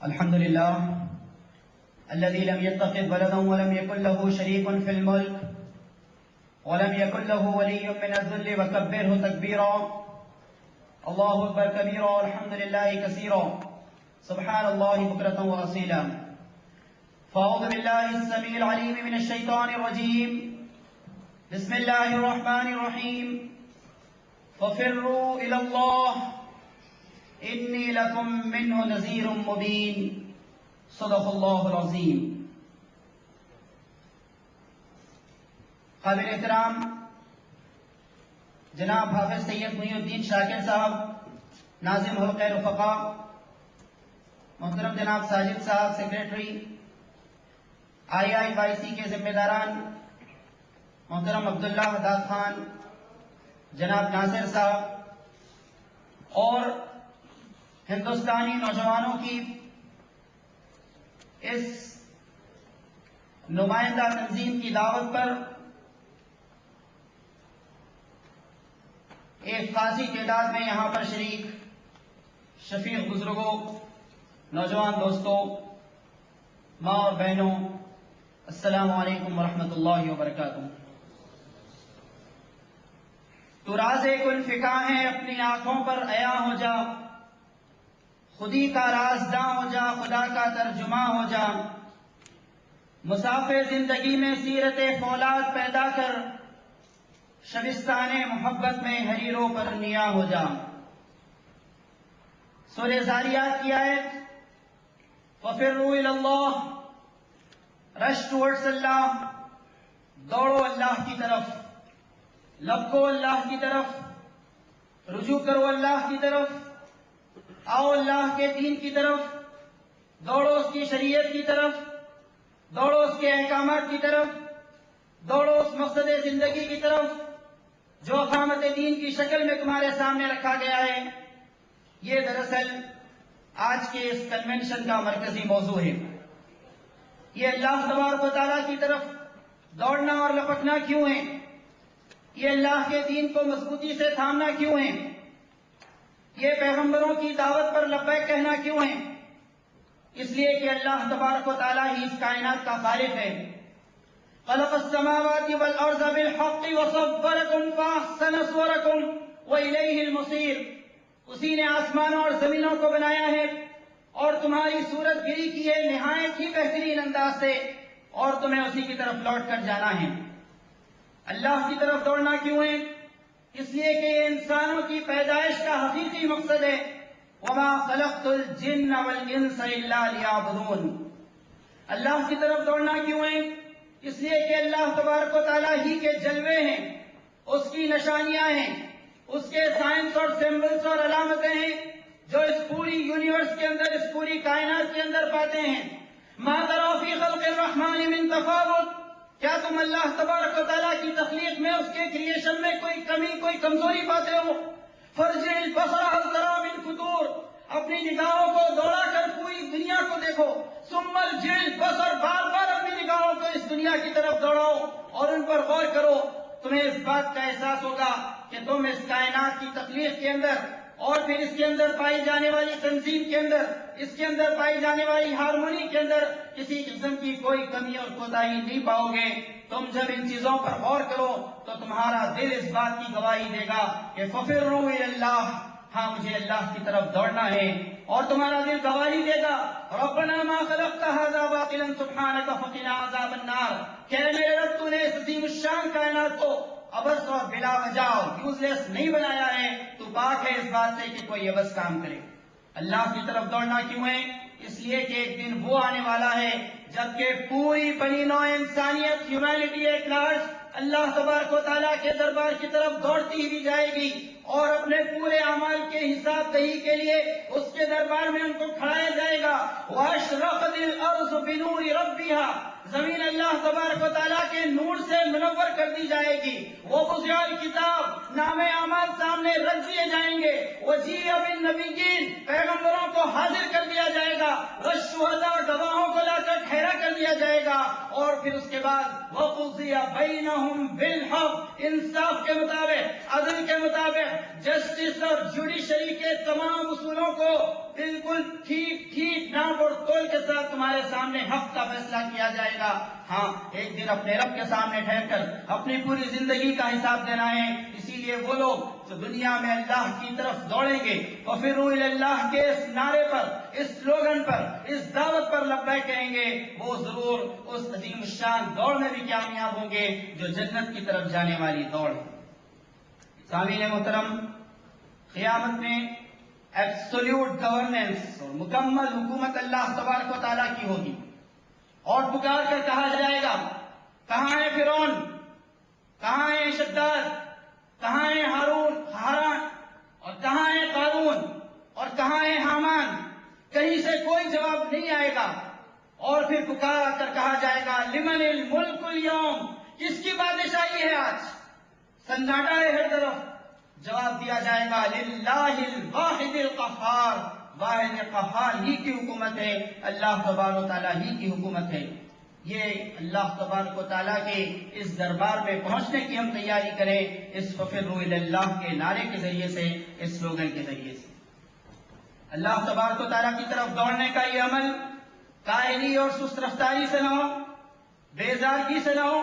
الحمد لله الذي لم يتخذ ولدا ولم يكن له شريك في الملك ولم يكن له ولي من الذل وكبره تكبيرا. الله أكبر كبيرا والحمد لله كثيرا سبحان الله بكرة وأصيلا. فأعوذ بالله السميع العليم من الشيطان الرجيم. بسم الله الرحمن الرحيم. ففروا إلى الله إني لكم منه نذير مبين. صدق الله العظيم. قابل احترام جناب حافظ سید محی الدین شاکر صاحب، ناظم حلقہ رفقا، محترم جناب ساجد صاحب سیکریٹری، IIYC کے ذمہ داران محترم عبداللہ حداد خان، جناب ناصر صاحب اور ہندوستانی نوجوانوں کی اس نمائندہ تنظیم کی دعوت پر ایک خاصی تعداد میں یہاں پر شریک شفیق بزرگوں، نوجوان دوستوں، ماں اور بہنوں، السلام علیکم ورحمۃ اللہ وبرکاتہ. تو راز کل فکا ہے اپنی آنکھوں پر عیا ہو جا، خودی کا رازداں ہو جا، خدا کا ترجمہ ہو جا، مسافر زندگی میں سیرت فولاد پیدا کر، شبستان محبت میں حریروں پر نیا ہو جا. سورہ زاریات کی آیت فَفِرُّوا إِلَى اللَّهِ، رش ٹورڈز اللہ، دوڑو اللہ کی طرف، لپکو اللہ کی طرف، رجوع کرو اللہ کی طرف، آؤ اللہ کے دین کی طرف، دوڑو اس کی شریعت کی طرف، دوڑو اس کے احکامات کی طرف، دوڑو اس مقصد زندگی کی طرف جو اقامت دین کی شکل میں تمہارے سامنے رکھا گیا ہے. یہ دراصل آج کے اس کنونشن کا مرکزی موضوع ہے. یہ اللہ تبارک و تعالیٰ کی طرف دوڑنا اور لپکنا کیوں ہے؟ یہ اللہ کے دین کو مضبوطی سے تھامنا کیوں ہے؟ یہ پیغمبروں کی دعوت پر لبیک کہنا کیوں ہے؟ اس لیے کہ اللہ تبارک و تعالیٰ ہی اس کائنات کا خالق ہے. خلق السماوات والارض بالحق وصورکم فاحسن صورکم والیہ المصیر. اسی نے آسمانوں اور زمینوں کو بنایا ہے اور تمہاری صورت گری کی ہے نہایت ہی بہترین انداز سے، اور تمہیں اسی کی طرف لوٹ کر جانا ہے. اللہ کی طرف دوڑنا کیوں ہے؟ اس لیے کہ یہ انسانوں کی پیدائش کا حقیقی مقصد ہے. وَمَا خَلَقْتُ الْجِنَّ وَالْإِنسَ إِلَّا لِيَعْبُدُونَ. اللہ کی طرف دوڑنا کیوں ہے؟ اس لیے کہ اللہ تبارک و تعالیٰ ہی کے جلوے ہیں، اس کی نشانیاں ہیں، اس کے سائنس اور سمبلز اور علامتیں ہیں جو اس پوری یونیورس کے اندر، اس پوری کائنات کے اندر پاتے ہیں. مَا تَرَىٰ فِي خَلْقِ الرَّحْمَٰنِ مِن تَفَاوُتٍ. کیا تم اللہ تبارک و تعالیٰ کی تخلیق میں، اس کے کریشن میں کوئی کمی، کوئی کمزوری پاتے ہو؟ فَارْجِعِ الْبَصَرَ هَلْ تَرَىٰ مِن فُطُورٍ. اپنی نگاہوں کو دوڑا کر پوری دنیا کو دیکھو. ثُمَّ ارْجِعِ الْبَصَرَ، بار بار اپنی نگاہوں کو اس دنیا کی طرف دوڑاؤ اور ان پر غور کرو. تمہیں اس بات کا احساس ہوگا کہ تم اس کائنات کی تخلیق کے اندر اور پھر اس کے اندر پائی جانے والی تنظیم کے اندر، اس کے اندر پائی جانے والی ہارمونی کے اندر کسی قسم کی کوئی کمی اور کوتاہی نہیں پاؤ گے. تم جب ان چیزوں پر غور کرو تو تمہارا دل اس بات کی گواہی دے گا کہ فَفِرُّوا إِلَى اللَّهِ، ہاں مجھے اللہ کی طرف دوڑنا ہے. اور تمہارا دل گواہی دے گا رَبَّنَا مَا خَلَقْتَ هَذَا بَاطِلًا سُبْحَانَكَ فَقِنَا عَذَابَ النَّارِ. کہ اے میرے رب، تو نے اس عظیم الشان کائنات کو عبث اور بلا وجہ اور یوزلیس نہیں بنایا ہے. تو پاک ہے اس بات سے کہ کوئی عبث کام کرے. اللہ کی طرف دوڑنا کیوں ہے؟ اس لیے کہ ایک دن وہ آنے والا ہے جبکہ پوری بنی نوع انسانیت، ہیومینٹی ایٹ لارج، اللہ تبارک و تعالیٰ کے دربار کی طرف دوڑتی ہی جائے گی اور اپنے پورے اعمال کے حساب دہی کے لیے اس کے دربار میں ان کو کھڑایا جائے گا. وَأَشْرَقَتِ الْأَرْضُ بِنُورِ رَبِّهَا. زمین اللہ تبارک و تعالیٰ کے نور سے منور کر دی جائے گی. وَوُضِعَ الْكِتَابُ، نام اعمال سامنے سامنے رکھ دیے جائیں گے. وجیء بالنبیین، پیغمبروں کو حاضر کر دیا جائے گا. والشہداء، گواہوں کو لا کر کھڑا کر دیا جائے گا. اور پھر اس کے بعد وقضی بینہم بالحق، انصاف کے مطابق، عدل کے مطابق، جسٹس اور جوڈیشری کے تمام اصولوں کو بالکل ٹھیک ٹھیک ناپ اور تول کے ساتھ تمہارے سامنے حق کا فیصلہ کیا جائے گا. ہاں، ایک دن اپنے رب کے سامنے ٹھہر کر اپنی پوری زندگی کا حساب دینا ہے. اسی لیے وہ لوگ جو دنیا میں اللہ کی طرف دوڑیں گے، وَفِرُّوا إِلَى اللَّهِ کے اس نعرے پر، اس سلوگن پر، اس دعوت پر لبیک کہیں گے، وہ ضرور اس عظیم الشان دوڑ میں بھی کامیاب ہوں گے جو جنت کی طرف جانے والی دوڑ ہے. سامعین محترم، قیامت میں ایبسولوٹ گورننس اور مکمل حکومت اللہ تبارک و تعالیٰ کی ہوگی. اور پکار کر کہا جائے گا، کہاں ہے فرعون، کہاں ہے شداد، کہاں ہے ہاران، اور کہاں ہے قارون، اور کہاں ہے حامان. کہیں سے کوئی جواب نہیں آئے گا. اور پھر پکار کر کہا جائے گا، لمن الملک اليوم، کس کی بادشاہی ہے آج؟ سناٹا ہے ہر طرف. جواب دیا جائے گا، للہ الواحد القہار، واحد قہار ہی کی حکومت ہے، اللہ تبارک و تعالیٰ ہی کی حکومت ہے. یہ اللہ تبارک و تعالیٰ کے اس دربار میں پہنچنے کی ہم تیاری کریں، اس فَفِرُّوا إِلَى اللَّهِ کے نعرے کے ذریعے سے، اس سلوگن کے ذریعے سے. اللہ تبارک و تعالیٰ کی طرف دوڑنے کا یہ عمل کاہلی اور سست رفتاری سے نہ ہو، بیزارگی سے نہ ہو.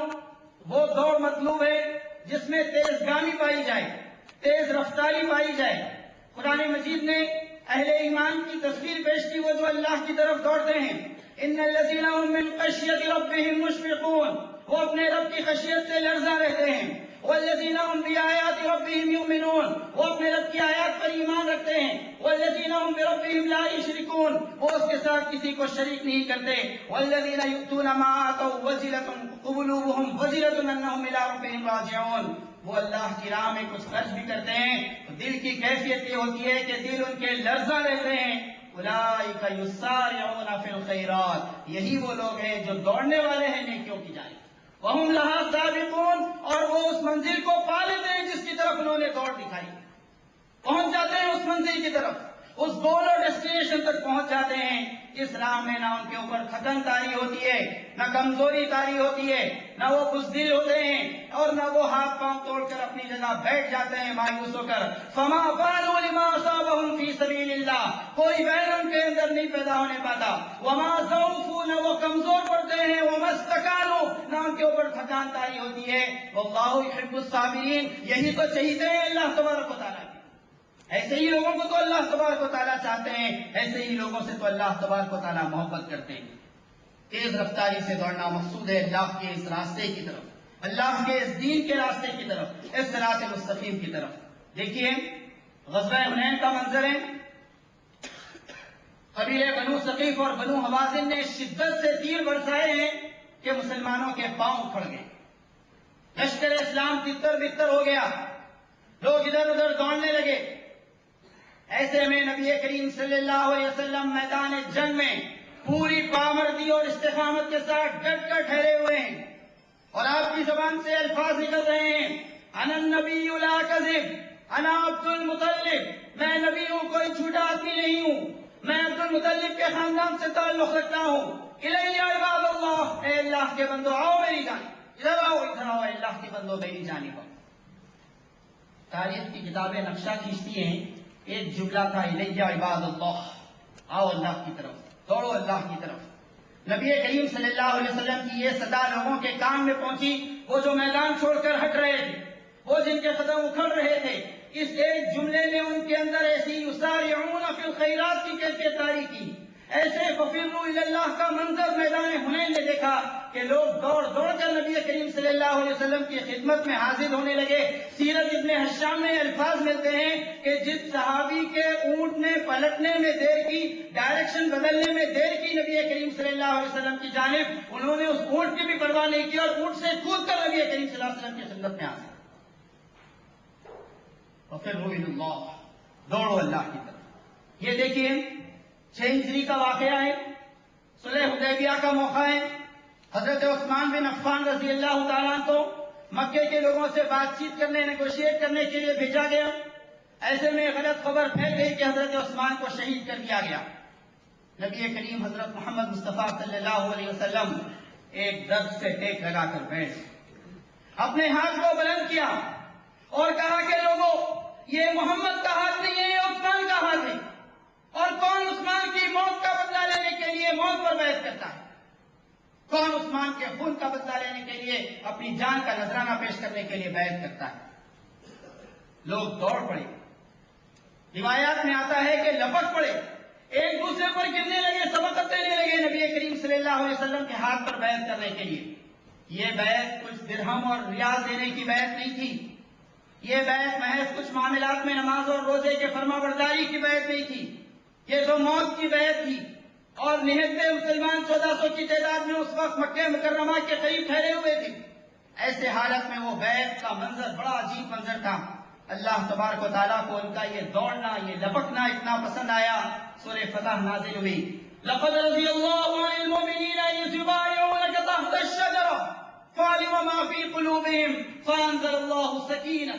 وہ دوڑ مطلوب ہے جس میں تیز گامی پائی جائے، تیز رفتاری پائی جائے. قرآن مجید نے اہل ایمان کی تصویر پیش کی، وہ جو اللہ کی طرف دوڑتے ہیں. ان الذین هم من خشیۃ ربهم مشفقون، وہ اپنے رب کی خشیت سے لرزاں رہتے ہیں. والذین هم بآیات ربهم یؤمنون، وہ اپنے رب کی آیات پر ایمان رکھتے ہیں. والذین هم بربهم لا یشرکون، وہ اس کے ساتھ کسی کو شریک نہیں کرتے. والذین یؤتون ما آتوا وجلة قلوبهم وجلة انهم الى ربهم راجعون، وہ اللہ کی راہ میں کچھ خرچ بھی کرتے ہیں تو دل کی کیفیت یہ ہوتی ہے کہ دل ان کے لرزاں رہتے ہیں. اولئک یسارعون فی الخیرات، یہی وہ لوگ ہیں جو دوڑنے والے ہیں نیکیوں کی جانب. وہم لہا سابقون، اور وہ اس منزل کو پا لیتے ہیں جس کی طرف انہوں نے دوڑ دکھائی. پہنچ جاتے ہیں اس منزل کی طرف، اس گول اور ڈیسٹینیشن تک پہنچ جاتے ہیں. اس راہ میں نہ ان کے اوپر تھکن طاری ہوتی ہے، نہ کمزوری طاری ہوتی ہے، نہ وہ بزدل ہوتے ہیں، اور نہ وہ ہاتھ پاؤں توڑ کر اپنی جگہ بیٹھ جاتے ہیں مایوس ہو کر. فما بالوا لما اصابهم فی سبیل اللہ، کوئی ویل ان کے اندر نہیں پیدا ہونے پاتا. وما ضعفوا، نہ وہ کمزور پڑتے ہیں. وما استکانوا، نہ ان کے اوپر تھکان طاری ہوتی ہے. واللہ یحب الصابرین، یہی تو چاہتے ہیں اللہ تبارک و تعالیٰ. ایسے ہی لوگوں کو تو اللہ تبارک و تعالیٰ چاہتے ہیں، ایسے ہی لوگوں سے تو اللہ تبارک و تعالیٰ محبت کرتے ہیں. تیز رفتاری سے دوڑنا مقصود ہے اللہ کے اس راستے کی طرف، اللہ کے اس دین کے راستے کی طرف، اس صراط مستقیم کی طرف. دیکھیے غزوہ حنین کا منظر ہے. قبیلے بنو ثقیف اور بنو حوازن نے شدت سے تیر برسائے ہیں کہ مسلمانوں کے پاؤں اکھڑ گئے. لشکر اسلام تتر بتر ہو گیا، لوگ ادھر ادھر دوڑنے لگے. ایسے میں نبی کریم صلی اللہ علیہ وسلم میدان جنگ میں پوری پامردی اور استقامت کے ساتھ ڈٹ کر ٹھہرے ہوئے ہیں، اور آپ کی زبان سے الفاظ نکل رہے ہیں، انا النبی لا کذب، انا عبد المطلب، میں نبی ہوں، کوئی جھوٹا آدمی نہیں ہوں، میں عبد المطلب کے خاندان سے تعلق رکھتا ہوں. الی عباد اللہ، اے اللہ کے بندو آؤ میری جانب، ادھر آؤ ادھر آؤ، اے اللہ کے بندو میری جانب آؤ. تاریخ کی کتابیں نقشہ کھینچتی ہیں، ایک جملہ تھا، الی عباد اللہ، آؤ اللہ کی طرف، دوڑو اللہ کی طرف. نبی کریم صلی اللہ علیہ وسلم کی یہ صدا لوگوں کے کان میں پہنچی. وہ جو میدان چھوڑ کر ہٹ رہے تھے، وہ جن کے قدم اکھڑ رہے تھے، اس ایک جملے نے ان کے اندر ایسی یسارعون فی الخیرات کی کیفیت طاری کی. ایسے ففروا الی اللہ کا منظر میدان حنین نے دیکھا کہ لوگ دوڑ دوڑ کر نبی کریم صلی اللہ علیہ وسلم کی خدمت میں حاضر ہونے لگے. سیرت ابن حشام میں الفاظ ملتے ہیں کہ جس صحابی کے اونٹ نے پلٹنے میں دیر کی، ڈائریکشن بدلنے میں دیر کی نبی کریم صلی اللہ علیہ وسلم کی جانب، انہوں نے اس اونٹ کی بھی پرواہ نہیں کی اور اونٹ سے کود کر نبی کریم صلی اللہ علیہ وسلم کی خدمت میں حاضر. ففروا الی اللہ، دوڑو اللہ کی طرف. یہ دیکھیے 6 ہجری کا واقعہ ہے، صلح حدیبیہ کا موقع ہے. حضرت عثمان بن عفان رضی اللہ تعالیٰ کو مکے کے لوگوں سے بات چیت کرنے، نیگوشیٹ کرنے کے لیے بھیجا گیا. ایسے میں غلط خبر پھیل گئی کہ حضرت عثمان کو شہید کر دیا گیا۔ نبی کریم حضرت محمد مصطفیٰ صلی اللہ علیہ وسلم ایک درد سے ٹیک لگا کر بیٹھ اپنے ہاتھ کو بلند کیا اور کہا کہ لوگوں، یہ محمد کا ہاتھ نہیں ہے، یہ عثمان کا ہاتھ ہے، اور کون عثمان کی موت کا بدلہ لینے کے لیے موت پر بیعت کرتا ہے؟ کون عثمان کے خون کا بدلہ لینے کے لیے اپنی جان کا نذرانہ پیش کرنے کے لیے بیعت کرتا ہے؟ لوگ دوڑ پڑے، روایات میں آتا ہے کہ لپٹ پڑے، ایک دوسرے پر گرنے لگے، سبقت دینے لگے نبی کریم صلی اللہ علیہ وسلم کے ہاتھ پر بیعت کرنے کے لیے۔ یہ بیعت کچھ درہم اور ریال دینے کی بیعت نہیں تھی، یہ بیعت محض کچھ معاملات میں نماز اور روزے کے فرما برداری کی بیعت نہیں تھی، یہ تو موت کی بیعت تھی۔ اور نہتے مسلمان 1400 کی تعداد میں اس وقت مکہ مکرمہ کے قریب ٹھہرے ہوئے تھے۔ ایسے حالت میں وہ بیعت کا منظر بڑا عجیب منظر تھا۔ اللہ تبارک و تعالیٰ کو ان کا یہ دوڑنا، یہ لپکنا اتنا پسند آیا، سورہ فتح نازل ہوئی۔ لقد رضی اللہ عن المؤمنین اذ یبایعونک تحت الشجرہ فعلم ما فی قلوبہم فانزل اللہ السکینہ۔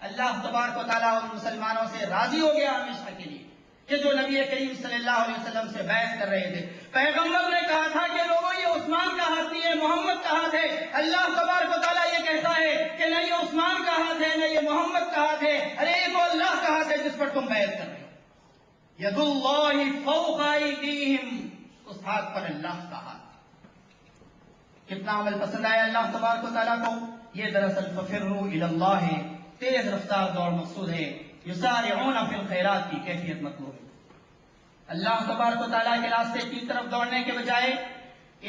اللہ تبارک و تعالیٰ ان مسلمانوں سے راضی ہو گیا ہمیشہ کے لیے کہ جو نبی کریم صلی اللہ علیہ وسلم سے بیعت کر رہے تھے۔ پیغمبر نے کہا تھا کہ لوگوں، یہ عثمان کا ہاتھ نہیں ہے، محمد کا ہاتھ ہے۔ اللہ تبارک و تعالیٰ یہ کہتا ہے کہ نہ یہ عثمان کا ہاتھ ہے، نہ یہ محمد کا ہاتھ ہے، ارے یہ تو اللہ کا ہاتھ ہے جس پر تم بیعت کر رہے ہو۔ ید اللہ فوق ایدیہم، اس ہاتھ پر اللہ کا ہاتھ۔ کتنا عمل پسند آیا اللہ تبارک و تعالیٰ کو؟ یہ دراصل ففروا الی اللہ ہے، تیز رفتار دوڑ مقصود ہے، یسارعون فی الخیرات کی کیفیت مطلوب ہے۔ اللہ تبارک و تعالیٰ کے راستے کی طرف دوڑنے کے بجائے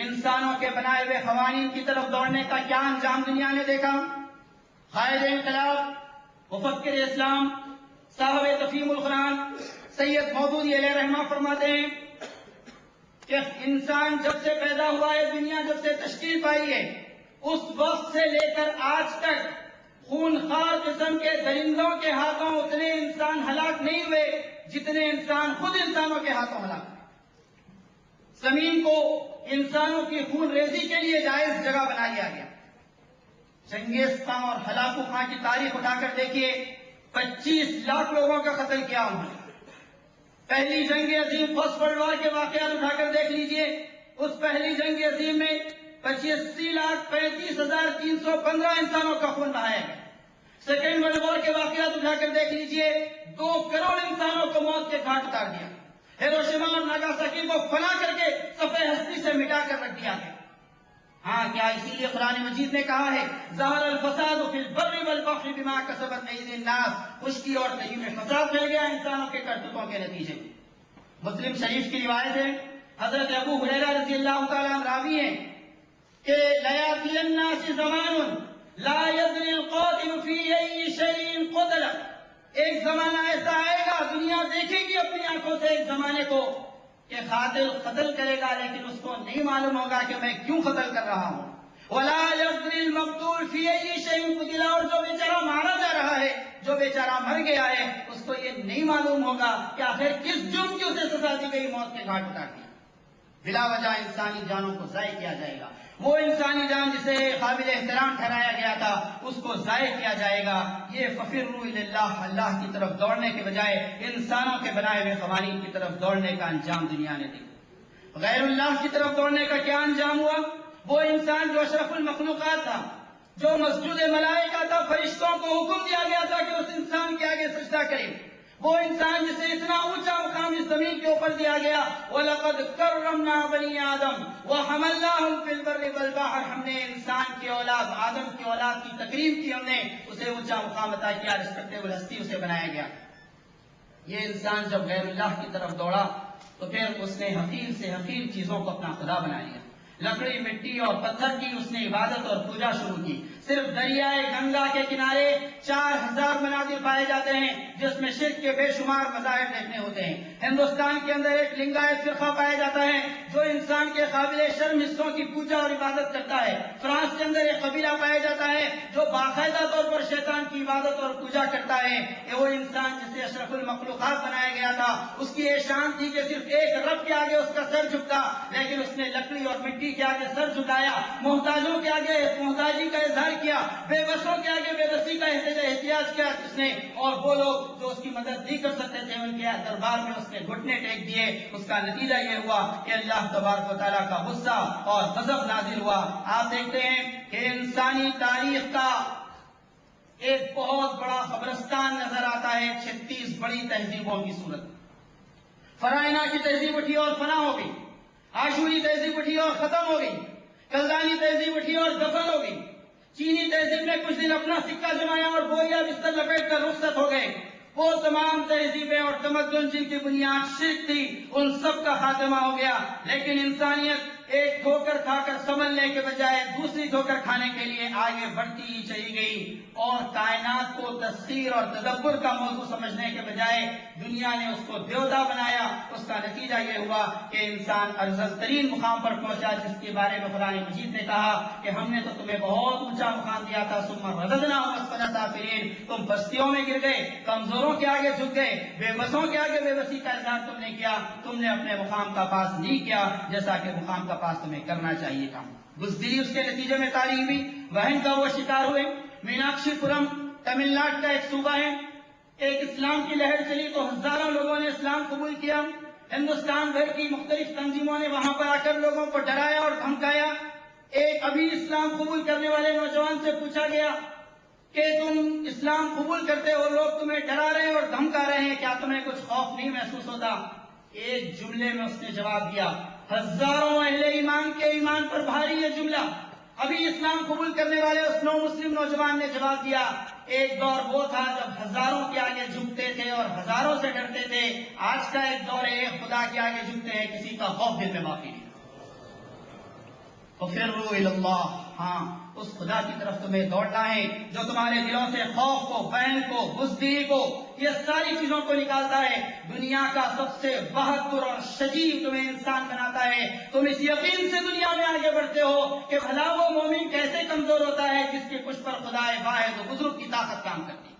انسانوں کے بنائے ہوئے قوانین کی طرف دوڑنے کا کیا انجام دنیا نے دیکھا؟ قائد انقلاب، مفکر اسلام، صاحب تفہیم القرآن سید مودودی علیہ رحمہ فرماتے ہیں کہ انسان جب سے پیدا ہوا ہے، دنیا جب سے تشکیل پائی ہے، اس وقت سے لے کر آج تک خونخوار قسم کے درندوں کے ہاتھوں اتنے انسان ہلاک نہیں ہوئے جتنے انسان خود انسانوں کے ہاتھوں ہلاک ہوئے۔ زمین کو انسانوں کی خون ریزی کے لیے جائز جگہ بنا لیا گیا۔ چنگیز خان اور ہلاکو خان کی تاریخ اٹھا کر دیکھیے، 25 لاکھ لوگوں کا قتل کیا انہوں نے۔ پہلی جنگ عظیم فرسٹ ورلڈ وار کے واقعات اٹھا کر دیکھ لیجئے، اس پہلی جنگ عظیم میں 85,35,315 انسانوں کا خون بہایا گیا۔ سیکنڈ ورلڈ وار کے واقعات اٹھا کر دیکھ لیجئے، 2 کروڑ انسانوں کو موت کے گھاٹ اتار دیا۔ ہیروشیما اور ناگاساکی کو فنا کر کے صفحہ ہستی سے مٹا کر رکھ دیا گیا۔ ہاں، کیا اسی لیے قرآن مجید نے کہا ہے ظہر الفساد فی البر والبحر بما کسبت ایدی الناس، خشکی اور تری میں فساد پھیل گیا انسانوں کے کرتوتوں کے نتیجے میں۔ مسلم شریف کی روایت ہے، حضرت ابو ہریرہ رضی اللہ تعالیٰ عنہ راوی ہیں کہ لَيَأْتِيَ النَّاسِ زَمَانٌ لَا يَدْرِي الْقَاتِلُ فِي أَيِّ شَيْءٍ قُتِلَ۔ ایک زمانہ ایسا آئے گا، دنیا دیکھے گی اپنی آنکھوں سے ایک زمانے کو کہ قاتل قتل کرے گا لیکن اس کو نہیں معلوم ہوگا کہ میں کیوں قتل کر رہا ہوں۔ وَلَا يَدْرِي الْمَقْتُولُ فِي أَيِّ شَيْءٍ قُتِلَ، اور جو بیچارہ مارا جا رہا ہے، جو بیچارہ مر گیا ہے، اس کو یہ نہیں معلوم ہوگا کہ آخر کس جرم کی اسے سزا دی گئی، موت کے گھاٹ اتار دیا۔ بلا وجہ انسانی جانوں کو ضائع کیا جائے گا۔ وہ انسانی جان جسے قابل احترام ٹھہرایا گیا تھا اس کو ضائع کیا جائے گا۔ یہ ففروا الی اللہ، اللہ کی طرف دوڑنے کے بجائے انسانوں کے بنائے ہوئے قوانین کی طرف دوڑنے کا انجام دنیا نے دیکھا۔ غیر اللہ کی طرف دوڑنے کا کیا انجام ہوا؟ وہ انسان جو اشرف المخلوقات تھا، جو مسجود ملائکہ تھا، فرشتوں کو حکم دیا گیا تھا کہ اس انسان کے آگے سجدہ کرے، وہ انسان جسے اتنا اونچا مقام اس زمین کے اوپر دیا گیا، وَلَقَدْ كَرَّمْنَا بَنِي آدَمَ وَحَمَلْنَاهُمْ فِي الْبَرِّ وَالْبَحْرِ، ہم نے انسان کی اولاد، آدم کی اولاد کی تکریم کی، ہم نے اسے اونچا مقام عطا کیا، رسپیکٹیبل ہستی اسے بنایا گیا۔ یہ انسان جب غیر اللہ کی طرف دوڑا تو پھر اس نے حقیر سے حقیر چیزوں کو اپنا خدا بنا لیا۔ لکڑی، مٹی اور پتھر کی اس نے عبادت اور پوجا شروع کی۔ صرف دریائے گنگا کے کنارے 4000 مناظر پائے جاتے ہیں جس میں شرک کے بے شمار مظاہر دیکھنے ہوتے ہیں۔ ہندوستان کے اندر ایک لنگایت فرقہ پایا جاتا ہے جو انسان کے قابل شرم حصوں کی پوجا اور عبادت کرتا ہے۔ فرانس کے اندر ایک قبیلہ پایا جاتا ہے جو باقاعدہ طور پر شیطان کی عبادت اور پوجا کرتا ہے۔ یہ وہ انسان جسے اشرف المخلوقات بنایا گیا تھا، اس کی یہ شان تھی کہ صرف ایک رب کے آگے اس کا سر جھکتا، لیکن اس نے لکڑی اور مٹی کے آگے سر جھکایا، محتاجوں کے آگے محتاجی کا اظہار کیا، بے بسوں کے آگے بے بسی کا احتجاج احتجاج کیا کس نے، اور وہ لوگ جو اس کی مدد نہیں کر سکتے تھے ان کے دربار میں اس نے گھٹنے ٹیک دیے۔ اس کا نتیجہ یہ ہوا کہ اللہ تبارک و تعالیٰ کا غصہ اور غضب نازل ہوا۔ آپ دیکھتے ہیں کہ انسانی تاریخ کا ایک بہت بڑا قبرستان نظر آتا ہے 36 بڑی تہذیبوں کی صورت۔ فرائنا کی تہذیب اٹھی اور فنا ہو گئی، آشوری تہذیب اٹھی اور ختم ہو گئی، کلدانی تہذیب اٹھی اور دفن ہو گئی، چینی تہذیب نے کچھ دن اپنا سکہ جمایا اور بوریا بستر لپیٹ کر رخصت ہو گئے۔ وہ تمام تہذیبیں اور تمدن جن کی بنیاد شرک تھی ان سب کا خاتمہ ہو گیا، لیکن انسانیت ایک ٹھوکر کھا کر سنبھلنے کے بجائے دوسری ٹھوکر کھانے کے لیے آگے بڑھتی ہی چلی گئی، اور کائنات کو تسخیر اور تدبر کا موضوع سمجھنے کے بجائے دنیا نے اس کو دیوتا بنایا۔ اس کا نتیجہ یہ ہوا کہ انسان ارذل ترین مقام پر پہنچا، جس کے بارے میں قرآن مجید نے کہا کہ ہم نے تو تمہیں بہت اونچا مقام دیا تھا، ثم رددناہم اسفل سافلین، تم پستیوں میں گر گئے، کمزوروں کے آگے جھک گئے، بے بسوں کے آگے بے بسی کا اظہار تم نے کیا، تم نے اپنے مقام کا پاس نہیں کیا جیسا کہ مقام کا پاس تمہیں کرنا چاہیے تھا۔ بزدلی اس کے نتیجے میں تاریخ ہوئی، وہن کا وہ شکار ہوئے۔ میناکشی پورم تمل ناڈو کا ایک صوبہ ہے، ایک اسلام کی لہر چلی تو ہزاروں لوگوں نے اسلام قبول کیا۔ ہندوستان بھر کی مختلف تنظیموں نے وہاں پر آ کر لوگوں کو ڈرایا اور دھمکایا۔ ایک ابھی اسلام قبول کرنے والے نوجوان سے پوچھا گیا کہ تم اسلام قبول کرتے ہو، لوگ تمہیں ڈرا رہے ہیں اور دھمکا رہے ہیں، کیا تمہیں کچھ خوف نہیں محسوس ہوتا؟ ایک جملے میں اس نے جواب دیا، ہزاروں اہل ایمان کے ایمان پر بھاری یہ جملہ۔ ابھی اسلام قبول کرنے والے اس نو مسلم نوجوان نے جواب دیا، ایک دور وہ تھا جب ہزاروں کے آگے جھکتے تھے اور ہزاروں سے ڈرتے تھے، آج کا ایک دور ہے خدا کے آگے جھکتے ہیں، کسی کا خوف دل میں باقی نہیں۔ فَفِرُّوا إِلَى اللَّهِ، ہاں اس خدا کی طرف تمہیں دوڑنا ہے جو تمہارے دلوں سے خوف کو، بین کو، بزدلی کو، یہ ساری چیزوں کو نکالتا ہے۔ دنیا کا سب سے بہادر اور شجاع تمہیں انسان بناتا ہے۔ تم اس یقین سے دنیا میں آگے بڑھتے ہو کہ بھلا وہ مومن کیسے کمزور ہوتا ہے جس کے کچھ پر خدا واحد و بزرگ کی طاقت کام کرتی ہے۔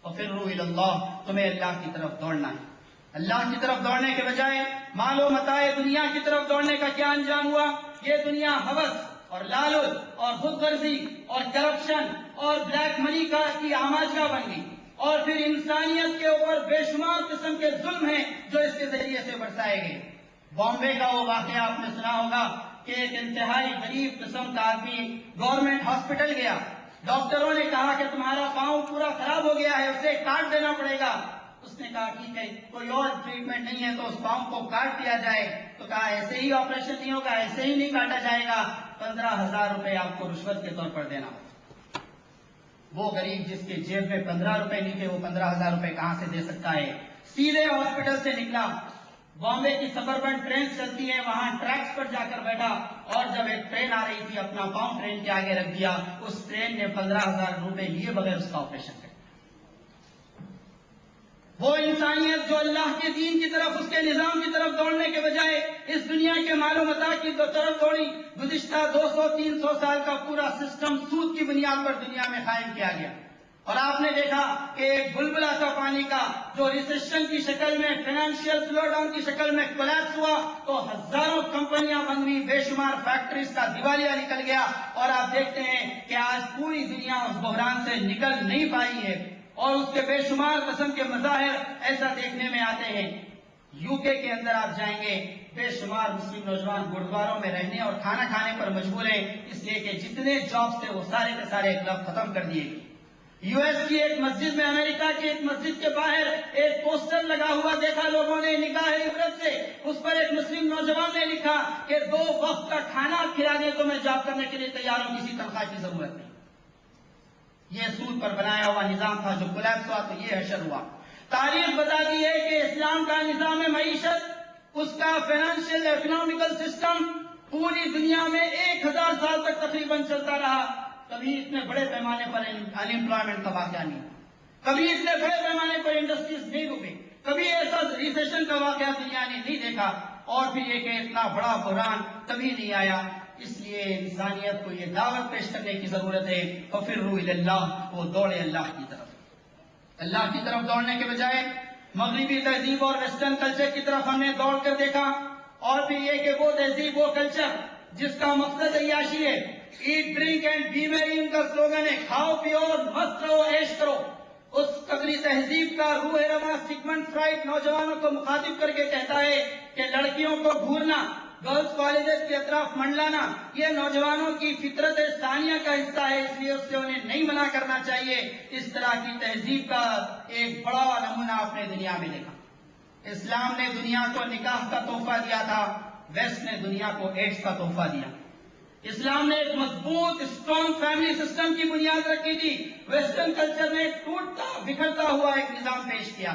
فَفِرُّوا إِلَى اللَّهِ، تمہیں اللہ کی طرف دوڑنا ہے۔ اللہ کی طرف دوڑنے کے بجائے مال و متاع دنیا کی طرف دوڑنے کا کیا انجام ہوا؟ یہ دنیا ہوس اور لالچ اور خود غرضی اور کرپشن اور بلیک منی کی آماجگاہ بن گئی، اور پھر انسانیت کے اوپر بے شمار قسم کے ظلم ہیں جو اس کے ذریعے سے برسائے گئے۔ بامبے کا وہ واقعہ آپ نے سنا ہوگا کہ ایک انتہائی غریب قسم کا آدمی گورنمنٹ ہاسپٹل گیا، ڈاکٹروں نے کہا کہ تمہارا پاؤں پورا خراب ہو گیا ہے، اسے کاٹ دینا پڑے گا۔ اس نے کہا ٹھیک ہے، کوئی اور ٹریٹمنٹ نہیں ہے تو اس پاؤں کو کاٹ دیا جائے۔ تو کہا ایسے ہی آپریشن نہیں ہوگا، ایسے ہی نہیں کاٹا جائے گا، 15,000 روپے آپ کو رشوت کے طور پر دینا ہوگا۔ وہ غریب جس کے جیب میں 15 روپے نہیں تھے، وہ 15,000 روپے کہاں سے دے سکتا ہے؟ سیدھے ہاسپٹل سے نکلا، بامبے کی سبربن ٹرین چلتی ہے، وہاں ٹریکس پر جا کر بیٹھا، اور جب ایک ٹرین آ رہی تھی اپنا پاؤں ٹرین کے آگے رکھ دیا، اس ٹرین نے 15,000 روپے لیے بغیر اس کا آپریشن کر۔ وہ انسانیت جو اللہ کے دین کی طرف، اس کے نظام کی طرف دوڑنے کے بجائے اس دنیا کے مال و متاع کی طرف دوڑی۔ گزشتہ 200-300 سال کا پورا سسٹم سود کی بنیاد پر دنیا میں قائم کیا گیا، اور آپ نے دیکھا کہ ایک بلبلا تھا پانی کا جو ریسیشن کی شکل میں، فائنینشیل سلو ڈاؤن کی شکل میں کولیپس ہوا، تو ہزاروں کمپنیاں بند ہوئی، بے شمار فیکٹریز کا دیوالیہ نکل گیا، اور آپ دیکھتے ہیں کہ آج پوری دنیا اس بحران سے نکل نہیں پائی ہے، اور اس کے بے شمار قسم کے مظاہر ایسا دیکھنے میں آتے ہیں۔ یو کے اندر آپ جائیں گے، بے شمار مسلم نوجوان گردواروں میں رہنے اور کھانا کھانے پر مجبور ہیں، اس لیے کہ جتنے جابس تھے وہ سارے کے سارے کلب ختم کر دیے گئے۔ یو ایس کی ایک مسجد میں، امریکہ کی ایک مسجد کے باہر ایک پوسٹر لگا ہوا دیکھا لوگوں نے نگاہ عبرت سے، اس پر ایک مسلم نوجوان نے لکھا کہ 2 وقت کا کھانا کھلا دے تو میں جاب کرنے کے لیے تیار ہوں، کسی تنخواہ کی ضرورت نہیں۔ یہ سود پر بنایا ہوا نظام تھا جو کولیپس ہوا تو یہ حشر ہوا۔ تاریخ بتاتی ہے کہ اسلام کا نظام معیشت، اس کا فائنینشیل اکنامیکل سسٹم پوری دنیا میں 1000 سال تک تقریباً چلتا رہا۔ کبھی اتنے بڑے پیمانے پر انمپلائمنٹ کا واقعہ نہیں، کبھی اتنے بڑے پیمانے پر انڈسٹریز نہیں ڈوبے، کبھی ایسا ریسیشن کا واقعہ دنیا نے نہیں دیکھا، اور پھر یہ کہ اتنا بڑا بحران کبھی نہیں آیا۔ اس لیے انسانیت کو یہ دعوت پیش کرنے کی ضرورت ہے، فَفِرُّوا إِلَى اللَّهِ، وہ دوڑے اللہ کی طرف۔ اللہ کی طرف دوڑنے کے بجائے مغربی تہذیب اور ویسٹرن کلچر کی طرف ہم نے دوڑ کر دیکھا، اور پھر یہ کہ وہ تہذیب، وہ کلچر جس کا مقصد عیاشی ہے، ایٹ ڈرنک اینڈ بی میری، ان کا سلوگن ہے، کھاؤ پیو اور مست رہو، عیش کرو، تہذیب کا روح رواں سگمنڈ فرائڈ نوجوانوں کو مخاطب کر کے کہتا ہے کہ لڑکیوں کو گھورنا، گرلز کالجز کے اطراف منڈلانا یہ نوجوانوں کی فطرت ثانیہ کا حصہ ہے، اس لیے اس سے انہیں نہیں منع کرنا چاہیے. اس طرح کی تہذیب کا ایک بڑا نمونہ آپ نے دنیا میں دیکھا. اسلام نے دنیا کو نکاح کا تحفہ دیا تھا، ویسٹ نے دنیا کو ایڈز کا تحفہ دیا. اسلام نے ایک مضبوط اسٹرانگ فیملی سسٹم کی بنیاد رکھی تھی، ویسٹرن کلچر نے ٹوٹتا بکھرتا ہوا ایک نظام پیش کیا.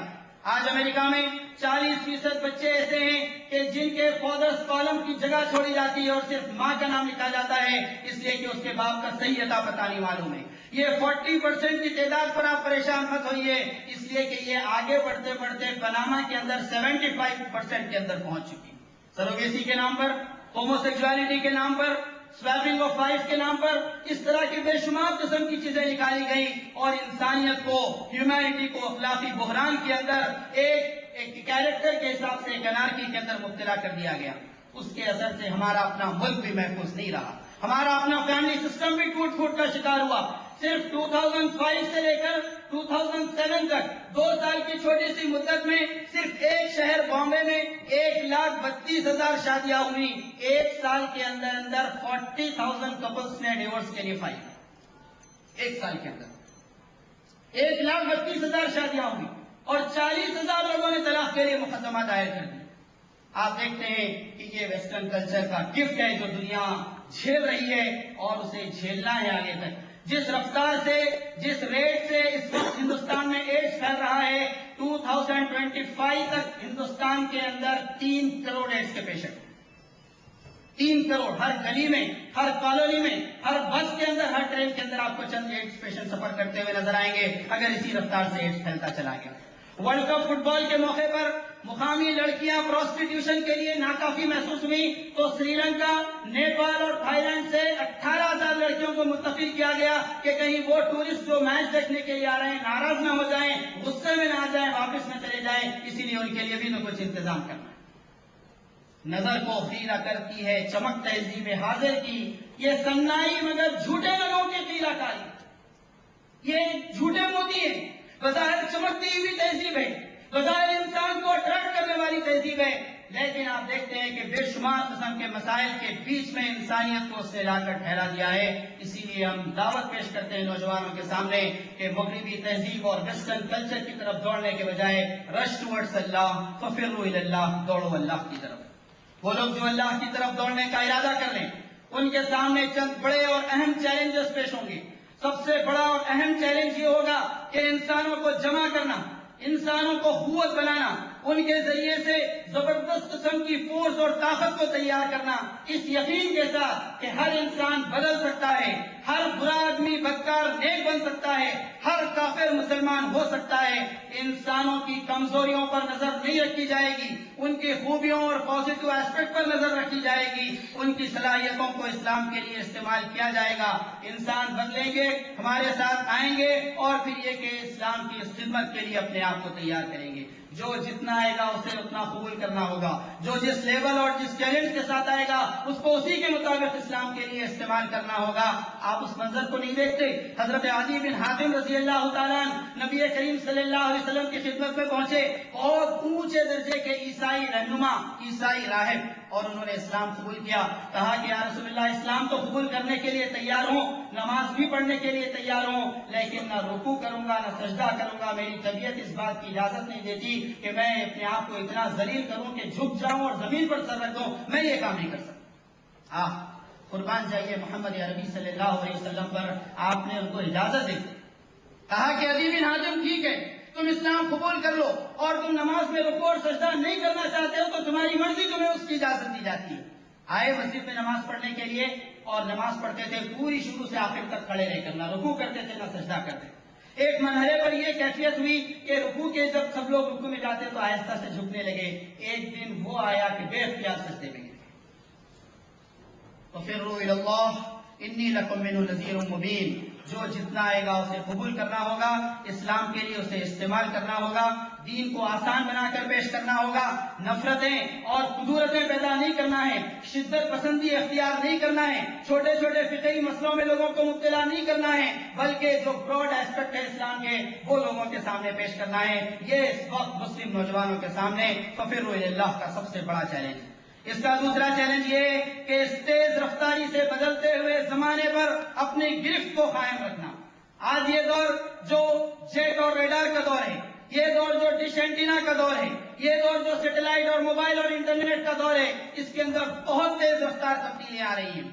آج امریکہ میں 40% بچے ایسے ہیں کہ جن کے فادرز کالم کی جگہ چھوڑی جاتی ہے اور صرف ماں کا نام لکھا جاتا ہے، اس لیے کہ اس کے باپ کا صحیح اتا پتہ نہیں معلوم ہے. یہ 40% کی تعداد پر آپ پریشان مت ہوئیے، اس لیے کہ یہ آگے بڑھتے بڑھتے پاناما کے اندر 75% کے اندر پہنچ چکی. سروگیسی کے نام پر، ہومو سیکسوالٹی کے نام پر، سویپنگ آف وائف کے نام پر اس طرح کی بے شمار قسم کی چیزیں نکالی گئی اور انسانیت کو، ہیومینٹی کو اخلاقی بحران کے اندر ایک کیریکٹر کے حساب سے ایک انارکی کے اندر مبتلا کر دیا گیا. اس کے اثر سے ہمارا اپنا ملک بھی محفوظ نہیں رہا، ہمارا اپنا فیملی سسٹم بھی ٹوٹ پھوٹ کا شکار ہوا. صرف 2005 سے لے کر 2007 تک 2 سال کی چھوٹی سی مدت میں صرف ایک شہر بامبے میں 1,32,000 شادیاں ہوئی. ایک سال کے اندر 40,000 کپلز نے ڈیورس کے لیے فائل کیا. ایک سال کے اندر 1,32,000 شادیاں ہوئی اور 40,000 لوگوں نے طلاق کے لیے مقدمہ دائر کر دیا. آپ دیکھتے ہیں کہ یہ ویسٹرن کلچر کا گفٹ ہے جو دنیا جھیل رہی ہے اور اسے جھیلنا ہے آگے تک. جس رفتار سے، جس ریٹ سے اس وقت ہندوستان میں ایڈز پھیل رہا ہے، 2025 تک ہندوستان کے اندر 3 کروڑ ایڈز کے پیشنٹ، 3 کروڑ ہر گلی میں، ہر کالونی میں، ہر بس کے اندر، ہر ٹرین کے اندر آپ کو چند ایڈز پیشنٹ سفر کرتے ہوئے نظر آئیں گے اگر اسی رفتار سے ایڈز پھیلتا چلا گیا. ورلڈ کپ فٹ بال کے موقع پر مقامی لڑکیاں پروسٹیٹیوشن کے لیے ناکافی محسوس ہوئی تو سری لنکا، نیپال اور تھائی لینڈ سے 18,000 لڑکیوں کو متفق کیا گیا کہ کہیں وہ ٹورسٹ جو میچ دیکھنے کے لیے آ رہے ہیں ناراض نہ ہو جائیں، غصے میں نہ آ جائیں، واپس نہ چلے جائیں، اسی لیے ان کے لیے بھی تو کچھ انتظام کرنا. نظر کو خیرہ کرتی ہے چمک تہذیب حاضر کی، یہ سنائی مگر جھوٹے لوگوں کی خیرہ کاری. یہ جھوٹے موتی ہیں، بظاہر چمکتی ہوئی تہذیب ہے، بظاہر انسان کو اٹریکٹ کرنے والی تہذیب ہے، لیکن آپ دیکھتے ہیں کہ بے شمار قسم کے مسائل کے بیچ میں انسانیت کو اس نے لا کر ٹھہرا دیا ہے. اسی لیے ہم دعوت پیش کرتے ہیں نوجوانوں کے سامنے کہ مغربی تہذیب اور ویسٹرن کلچر کی طرف دوڑنے کے بجائے رش ٹورڈز اللہ ففروا الی اللہ، دوڑو اللہ کی طرف. وہ لوگ جو اللہ کی طرف دوڑنے کا ارادہ کر لیں ان کے سامنے چند بڑے اور اہم چیلنجز پیش ہوں گے. سب سے بڑا اور اہم چیلنج یہ ہوگا کہ انسانوں کو جمع کرنا، انسانوں کو قوت بنانا، ان کے ذریعے سے زبردست قسم کی فورس اور طاقت کو تیار کرنا، اس یقین کے ساتھ کہ ہر انسان بدل سکتا ہے، ہر برا آدمی بدکار نیک بن سکتا ہے، ہر کافر مسلمان ہو سکتا ہے. انسانوں کی کمزوریوں پر نظر نہیں رکھی جائے گی، ان کی خوبیوں اور پازیٹو ایسپیکٹ پر نظر رکھی جائے گی، ان کی صلاحیتوں کو اسلام کے لیے استعمال کیا جائے گا. انسان بدلیں گے، ہمارے ساتھ آئیں گے اور پھر یہ کہ اسلام کی اس خدمت کے لیے اپنے آپ کو تیار کریں گے. جو جتنا آئے گا اسے اتنا قبول کرنا ہوگا، جو جس لیول اور جس چیلنج کے ساتھ آئے گا اس کو اسی کے مطابق اسلام کے لیے استعمال کرنا ہوگا. آپ اس منظر کو نہیں دیکھتے؟ حضرت عدی بن حاتم رضی اللہ تعالیٰ نبی کریم صلی اللہ علیہ وسلم کی خدمت میں پہنچے، بہت اونچے درجے کے عیسائی رہنما، عیسائی راہب، اور انہوں نے اسلام قبول کیا. کہا کہ یا رسول اللہ اسلام تو قبول کرنے کے لیے تیار ہوں، نماز بھی پڑھنے کے لیے تیار ہوں، لیکن نہ رکوع کروں گا نہ سجدہ کروں گا، میری طبیعت اس بات کی اجازت نہیں دیتی کہ میں اپنے آپ کو اتنا ذلیل کروں کہ جھک جاؤں اور زمین پر سر رکھ دوں، میں یہ کام نہیں کر سکتا. قربان جائیے محمد عربی صلی اللہ علیہ وسلم پر، آپ نے ان کو اجازت دی. کہا کہ عدی بن حاتم ٹھیک ہے تم اسلام قبول کر لو اور تم نماز میں رکوع اور سجدہ نہیں کرنا چاہتے ہو تو تمہاری مرضی، تمہیں اس کی اجازت دی جاتی ہے. آئے مسجد میں نماز پڑھنے کے لیے اور نماز پڑھتے تھے پوری شروع سے آخر تک کھڑے رہ کر، نہ رکوع کرتے تھے نہ سجدہ کرتے. ایک مرحلے پر یہ کیفیت ہوئی کہ رکوع کے جب سب لوگ رکوع میں جاتے تو آہستہ سے جھکنے لگے. ایک دن وہ آیا کہ بے اختیار سجدے میں گئے. ففروا الی اللہ انی لکم منہ نذیر مبین. جو جتنا آئے گا اسے قبول کرنا ہوگا، اسلام کے لیے اسے استعمال کرنا ہوگا، دین کو آسان بنا کر پیش کرنا ہوگا، نفرتیں اور کدورتیں پیدا نہیں کرنا ہے، شدت پسندی اختیار نہیں کرنا ہے، چھوٹے چھوٹے فقہی مسئلوں میں لوگوں کو مبتلا نہیں کرنا ہے، بلکہ جو براڈ ایسپیکٹ ہے اسلام کے وہ لوگوں کے سامنے پیش کرنا ہے۔ یہ اس وقت مسلم نوجوانوں کے سامنے ففروا الی اللہ کا سب سے بڑا چیلنج ہے۔ اس کا دوسرا چیلنج یہ ہے کہ اس تیز رفتاری سے بدلتے ہوئے زمانے پر اپنی گرفت کو قائم رکھنا۔ آج یہ دور جو جیٹ اور ریڈار کا دور ہے، یہ دور جو ڈش اینٹینا کا دور ہے، یہ دور جو سیٹلائٹ اور موبائل اور انٹرنیٹ کا دور ہے، اس کے اندر بہت تیز رفتار تبدیلیاں آ رہی ہیں۔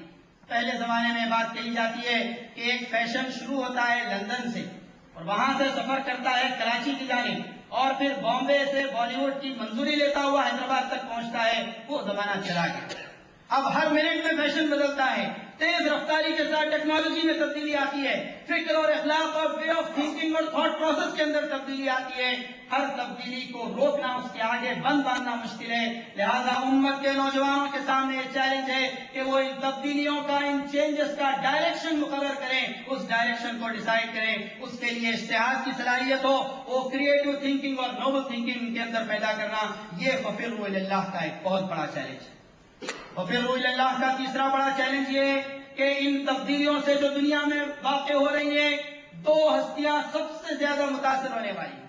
پہلے زمانے میں بات کہی جاتی ہے کہ ایک فیشن شروع ہوتا ہے لندن سے اور وہاں سے سفر کرتا ہے کراچی کی جانب اور پھر بامبے سے بالی ووڈ کی منظوری لیتا ہوا حیدرآباد تک پہنچتا ہے۔ وہ زمانہ چلا گیا۔ اب ہر منٹ میں فیشن بدلتا ہے، تیز رفتاری کے ساتھ ٹیکنالوجی میں تبدیلی آتی ہے، فکر اور اخلاق اور وے آف تھنکنگ اور تھاٹ پروسیس کے اندر تبدیلی آتی ہے۔ ہر تبدیلی کو روکنا، اس کے آگے بند باندھنا مشکل ہے۔ لہذا امت کے نوجوانوں کے سامنے یہ چیلنج ہے کہ وہ ان تبدیلیوں کا، ان چینجز کا ڈائریکشن مقرر کریں، اس ڈائریکشن کو ڈیسائیڈ کریں، اس کے لیے اجتہاد کی صلاحیت ہو، وہ کریٹو تھنکنگ اور نوبل تھنکنگ ان کے اندر پیدا کرنا، یہ ففروا الی اللہ کا ایک بہت بڑا چیلنج ہے۔ ففروا الی اللہ کا تیسرا بڑا چیلنج یہ ہے کہ ان تبدیلیوں سے جو دنیا میں واقع ہو رہی ہیں، دو ہستیاں سب سے زیادہ متاثر ہونے والی ہیں۔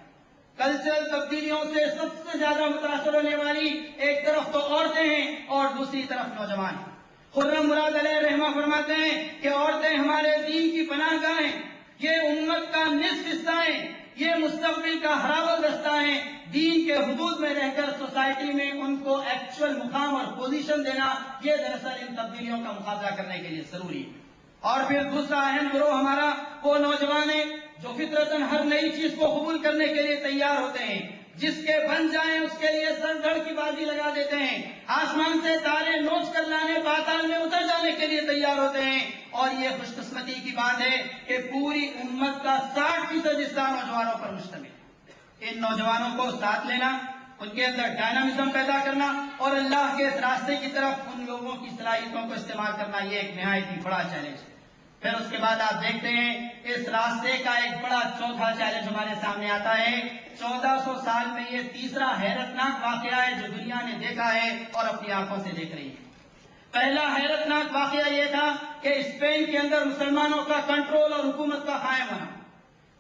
کلچرل تبدیلیوں سے سب سے زیادہ متاثر ہونے والی ایک طرف تو عورتیں ہیں اور دوسری طرف نوجوان ہیں۔ خرم مراد علیہ رحمہ فرماتے ہیں کہ عورتیں ہمارے دین کی پناہ گاہ ہیں، یہ امت کا نصف حصہ ہیں، یہ مستقبل کا ہراول رستہ ہیں۔ دین کے حدود میں رہ کر سوسائٹی میں ان کو ایکچوئل مقام اور پوزیشن دینا، یہ دراصل ان تبدیلیوں کا مقابلہ کرنے کے لیے ضروری ہے۔ اور پھر دوسرا اہم گروہ ہمارا وہ نوجوان ہیں جو فطرتاً ہر نئی چیز کو قبول کرنے کے لیے تیار ہوتے ہیں، جس کے بن جائیں اس کے لیے سر دھڑ کی بازی لگا دیتے ہیں، آسمان سے تارے نوچ کر لانے، پاتال میں اتر جانے کے لیے تیار ہوتے ہیں۔ اور یہ خوش قسمتی کی بات ہے کہ پوری امت کا 60% حصہ نوجوانوں پر مشتمل ہے۔ ان نوجوانوں کو ساتھ لینا، ان کے اندر ڈائنامزم پیدا کرنا اور اللہ کے اس راستے کی طرف ان لوگوں کی صلاحیتوں کو استعمال کرنا، یہ ایک نہایت ہی بڑا چیلنج ہے۔ پھر اس کے بعد آپ دیکھتے ہیں اس راستے کا ایک بڑا چوتھا چیلنج ہمارے سامنے آتا ہے۔ 1400 سال میں یہ تیسرا حیرتناک واقعہ ہے جو دنیا نے دیکھا ہے اور اپنی آنکھوں سے دیکھ رہی ہے۔ پہلا حیرتناک واقعہ یہ تھا کہ اسپین کے اندر مسلمانوں کا کنٹرول اور حکومت کا قائم ہونا۔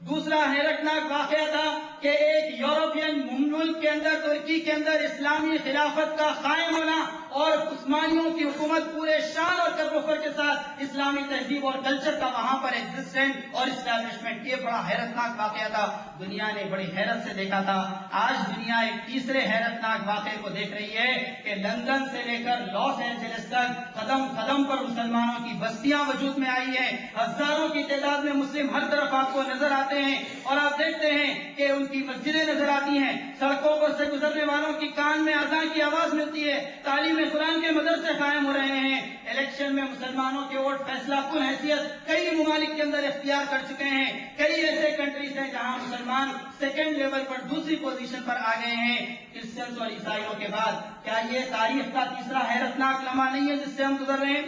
دوسرا حیرتناک واقعہ تھا کہ ایک یورپین ملک کے اندر، ترکی کے اندر اسلامی خلافت کا قائم ہونا اور عثمانیوں کی حکومت پورے شان اور ترفر کے ساتھ اسلامی تہذیب اور کلچر کا وہاں پر ایگزسٹنس اور اسٹیبلشمنٹ، یہ بڑا حیرتناک واقعہ تھا۔ دنیا نے بڑی حیرت سے دیکھا تھا۔ آج دنیا ایک تیسرے حیرتناک واقعے کو دیکھ رہی ہے کہ لندن سے لے کر لاس اینجلس تک قدم قدم پر مسلمانوں کی بستیاں وجود میں آئی ہیں، ہزاروں کی تعداد میں مسلم ہر طرف آپ کو نظر آتے ہیں اور آپ دیکھتے ہیں کہ ان کی مسجدیں نظر آتی ہیں، سڑکوں پر سے گزرنے والوں کی کان میں اذان کی آواز ملتی ہے، تعلیم قرآن کے مدرسے قائم ہو رہے ہیں۔ الیکشن میں مسلمانوں کے ووٹ فیصلہ کن حیثیت کئی ممالک کے اندر اختیار کر چکے ہیں۔ کئی ایسے کنٹریز ہیں جہاں مسلمان سیکنڈ لیول پر، دوسری پوزیشن پر آ گئے ہیں کرسچنز اور عیسائیوں کے بعد۔ کیا یہ تاریخ کا تیسرا حیرتناک لمحہ نہیں ہے جس سے ہم گزر رہے ہیں؟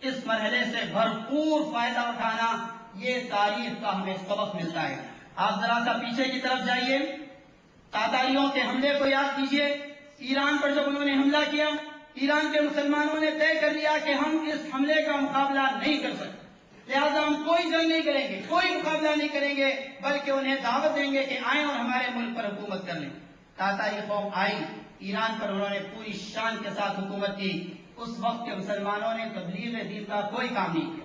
اس مرحلے سے بھرپور فائدہ اٹھانا، یہ تاریخ کا ہمیں سبق ملتا ہے۔ آپ ذرا سا پیچھے کی طرف جائیے، تاتاریوں کے حملے کو یاد کیجئے۔ ایران پر جب انہوں نے حملہ کیا، ایران کے مسلمانوں نے طے کر لیا کہ ہم اس حملے کا مقابلہ نہیں کر سکتے، لہذا ہم کوئی جنگ نہیں کریں گے، کوئی مقابلہ نہیں کریں گے، بلکہ انہیں دعوت دیں گے کہ آئیں اور ہمارے ملک پر حکومت کر لیں۔ تاتاری قوم آئی، ایران پر انہوں نے پوری شان کے ساتھ حکومت کی۔ اس وقت کے مسلمانوں نے تبلیغ دین کا کوئی کام نہیں کیا،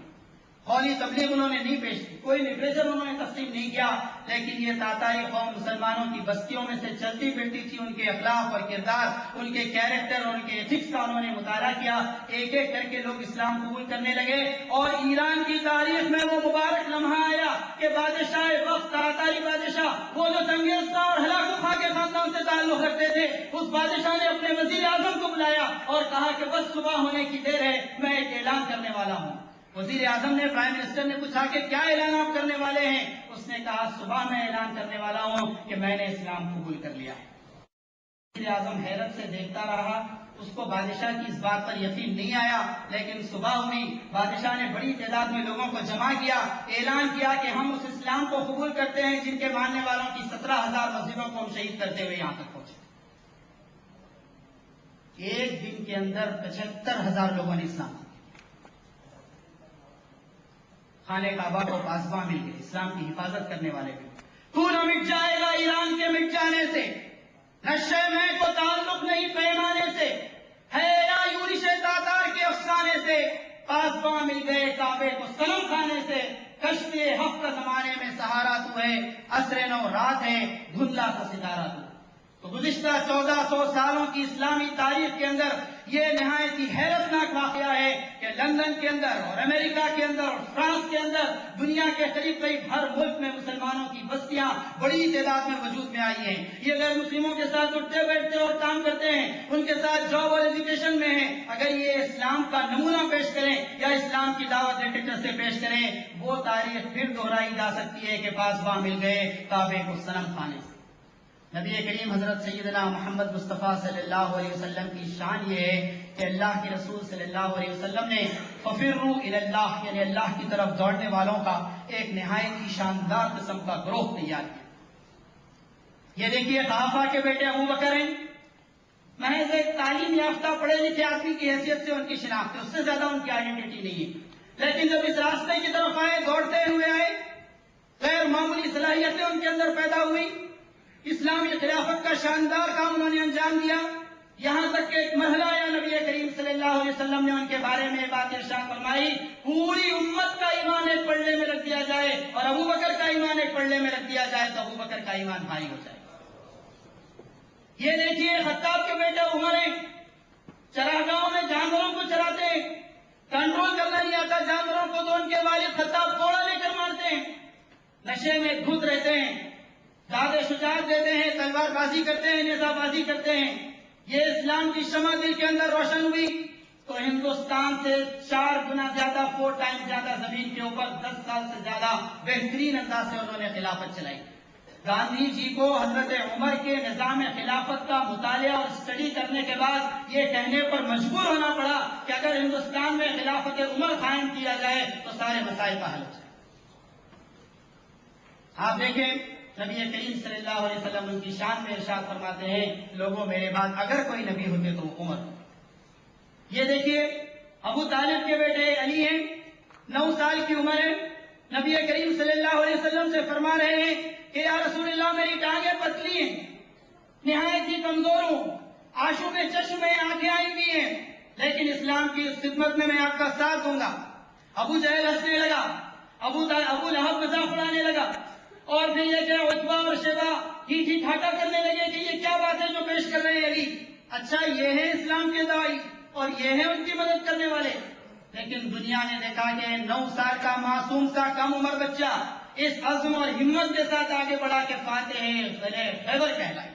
قولی تبلیغ انہوں نے نہیں پیش کی، کوئی لٹریچر انہوں نے تقسیم نہیں کیا، لیکن یہ تاتاری قوم مسلمانوں کی بستیوں میں سے چلتی پھرتی تھی، ان کے اخلاق اور کردار، ان کے کیریکٹر اور ان کے ایتھکس کا انہوں نے مطالعہ کیا۔ ایک ایک کر کے لوگ اسلام قبول کرنے لگے اور ایران کی تاریخ میں وہ مبارک لمحہ آیا کہ بادشاہ وقت، تاتاری بادشاہ، وہ جو چنگیز خان اور ہلاکو خان کے خاندان سے تعلق رکھتے تھے، اس بادشاہ نے اپنے وزیر اعظم کو بلایا اور کہا کہ بس صبح ہونے کی دیر ہے، میں ایک اعلان کرنے والا ہوں۔ وزیر اعظم نے، پرائم منسٹر نے پوچھا کہ کیا اعلان آپ کرنے والے ہیں؟ اس نے کہا صبح میں اعلان کرنے والا ہوں کہ میں نے اسلام قبول کر لیا ہے۔ وزیر اعظم حیرت سے دیکھتا رہا اس کو بادشاہ کی اس بات پر یقین نہیں آیا، لیکن صبح ہوئی، بادشاہ نے بڑی تعداد میں لوگوں کو جمع کیا، اعلان کیا کہ ہم اس اسلام کو قبول کرتے ہیں جن کے ماننے والوں کی 17,000 مسجدوں کو ہم شہید کرتے ہوئے یہاں تک پہنچے۔ ایک دن کے اندر 75,000 لوگوں نے اسلام کیا۔ خانہ کعبہ کو پاسباں مل گئے، اسلام کی حفاظت کرنے والے بھی۔ تو نہ مٹ جائے گا ایران کے مٹ جانے سے، نشے میں کو تعلق نہیں پیمانے سے، ہے یا یورش تاتار کے افسانے سے، پاسباں مل گئے کعبے کو صنم کھانے سے۔ کشتی حق کا زمانے میں سہارا تو ہے، عصر نو رات ہے، دھندلا تو ستارہ تو۔ تو گزشتہ 1400 سالوں کی اسلامی تاریخ کے اندر یہ نہایت ہی حیرتناک واقعہ ہے کہ لندن کے اندر اور امریکہ کے اندر اور فرانس کے اندر دنیا کے قریب ہر ملک میں مسلمانوں کی بستیاں بڑی تعداد میں وجود میں آئی ہیں۔ یہ غیر مسلموں کے ساتھ اٹھتے بیٹھتے اور کام کرتے ہیں، ان کے ساتھ جاب اور ایجوکیشن میں ہیں۔ اگر یہ اسلام کا نمونہ پیش کریں یا اسلام کی دعوت ڈیٹیکٹر سے پیش کریں، وہ تاریخ پھر دہرائی جا سکتی ہے کہ پاسباں مل گئے کعبے کو صنم کھانے سے۔ نبی کریم حضرت سیدنا محمد مصطفیٰ صلی اللہ علیہ وسلم کی شان یہ ہے کہ اللہ کے رسول صلی اللہ علیہ وسلم نے ففروا الی اللہ، یعنی اللہ کی طرف دوڑنے والوں کا ایک نہایت ہی شاندار قسم کا گروہ تیار کیا۔ یہ دیکھیے قحافہ کے بیٹے ابو بکر ہیں، محض ایک تعلیم یافتہ پڑھے لکھے آدمی کی حیثیت سے ان کی شناخت ہے، اس سے زیادہ ان کی آئیڈینٹی نہیں ہے، لیکن جب اس راستے کی طرف آئے، دوڑتے ہوئے آئے، غیر معمولی صلاحیتیں ان کے اندر پیدا ہوئی، اسلامی خلافت کا شاندار کام انہوں نے انجام دیا، یہاں تک کہ ایک مرحلہ آیا نبی کریم صلی اللہ علیہ وسلم نے ان کے بارے میں بات ارشاد فرمائی، پوری امت کا ایمان ایک پلڑے میں رکھ دیا جائے اور ابو بکر کا ایمان ایک پلڑے میں رکھ دیا جائے تو ابو بکر کا ایمان بھاری ہو جائے۔ یہ دیکھیے خطاب کے بیٹے عمر ہیں، چراگاہوں میں جانوروں کو چراتے ہیں، کنٹرول کرنا نہیں آتا جانوروں کو تو ان کے والد خطاب کوڑا لے کر مارتے ہیں، نشے میں دھت رہتے ہیں، زیادہ شجاعت دیتے ہیں، تلوار بازی کرتے ہیں، نیزہ بازی کرتے ہیں۔ یہ اسلام کی شمع دل کے اندر روشن ہوئی تو ہندوستان سے 4 گنا زیادہ، 4 ٹائم زیادہ زمین کے اوپر 10 سال سے زیادہ بہترین انداز سے انہوں نے خلافت چلائی۔ گاندھی جی کو حضرت عمر کے نظام خلافت کا مطالعہ اور اسٹڈی کرنے کے بعد یہ کہنے پر مجبور ہونا پڑا کہ اگر ہندوستان میں خلافت عمر قائم کیا جائے تو سارے مسائل کا حل ہو جائے۔ آپ دیکھیں نبی کریم صلی اللہ علیہ وسلم ان کی شان میں ارشاد فرماتے ہیں، لوگوں میرے بعد اگر کوئی نبی ہوتے تو عمر۔ یہ دیکھیے ابو طالب کے بیٹے علی ہیں، 9 سال کی عمر ہے، نبی کریم صلی اللہ علیہ وسلم سے فرما رہے ہیں کہ یا رسول اللہ میری ٹانگیں پتلی ہیں، نہایت ہی کمزور ہوں، آنسو میں چشم میں آنکھیں آئی ہوئی ہیں، لیکن اسلام کی اس خدمت میں آپ کا ساتھ دوں گا۔ ابو جہل ہنسنے لگا، ابو لہب مذاق اڑانے لگا، اور پھر یہ کہ عتبہ اور شیبہ ٹھی ٹھاٹا کرنے لگے کہ یہ کیا بات ہے جو پیش کر رہے ہیں علی، اچھا یہ ہے اسلام کے داعی اور یہ ہے ان کی مدد کرنے والے۔ لیکن دنیا نے دیکھا کہ 9 سال کا معصوم سا کم عمر بچہ اس عزم اور ہمت کے ساتھ آگے بڑھا کے فاتح حیدر کہلائے،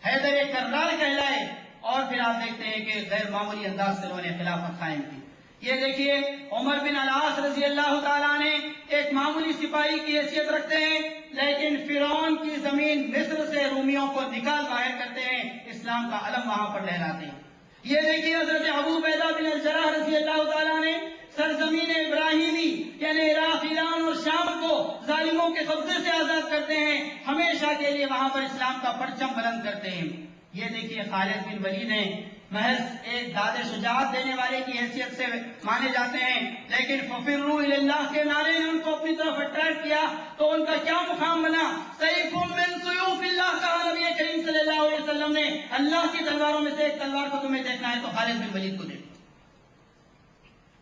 حیدر کرار کہلائے، اور پھر آپ دیکھتے ہیں کہ غیر معمولی انداز سے انہوں نے خلافت قائم کی۔ یہ دیکھیے عمر بن العاص رضی اللہ تعالیٰ نے ایک معمولی سپاہی کی حیثیت رکھتے ہیں، لیکن فرعون کی زمین مصر سے رومیوں کو نکال باہر کرتے ہیں، اسلام کا علم وہاں پر لہراتے ہیں۔ یہ دیکھیے حضرت ابو عبیدہ بن الجراح رضی اللہ تعالیٰ نے سرزمین ابراہیمی یعنی عراق، ایران اور شام کو ظالموں کے قبضے سے آزاد کرتے ہیں، ہمیشہ کے لیے وہاں پر اسلام کا پرچم بلند کرتے ہیں۔ یہ دیکھیے خالد بن ولید ہیں، محض ایک داد شجاعت دینے والے کی حیثیت سے مانے جاتے ہیں، لیکن ففروا الی اللہ کے نعرے نے ان کو اپنی طرف اٹریکٹ کیا تو ان کا کیا مقام بنا، سیف من سیوف اللہ کہا نبی کریم صلی اللہ علیہ وسلم نے، اللہ کی تلواروں میں سے ایک تلوار کو تمہیں دیکھنا ہے تو خالد بن ولید کو دیکھو۔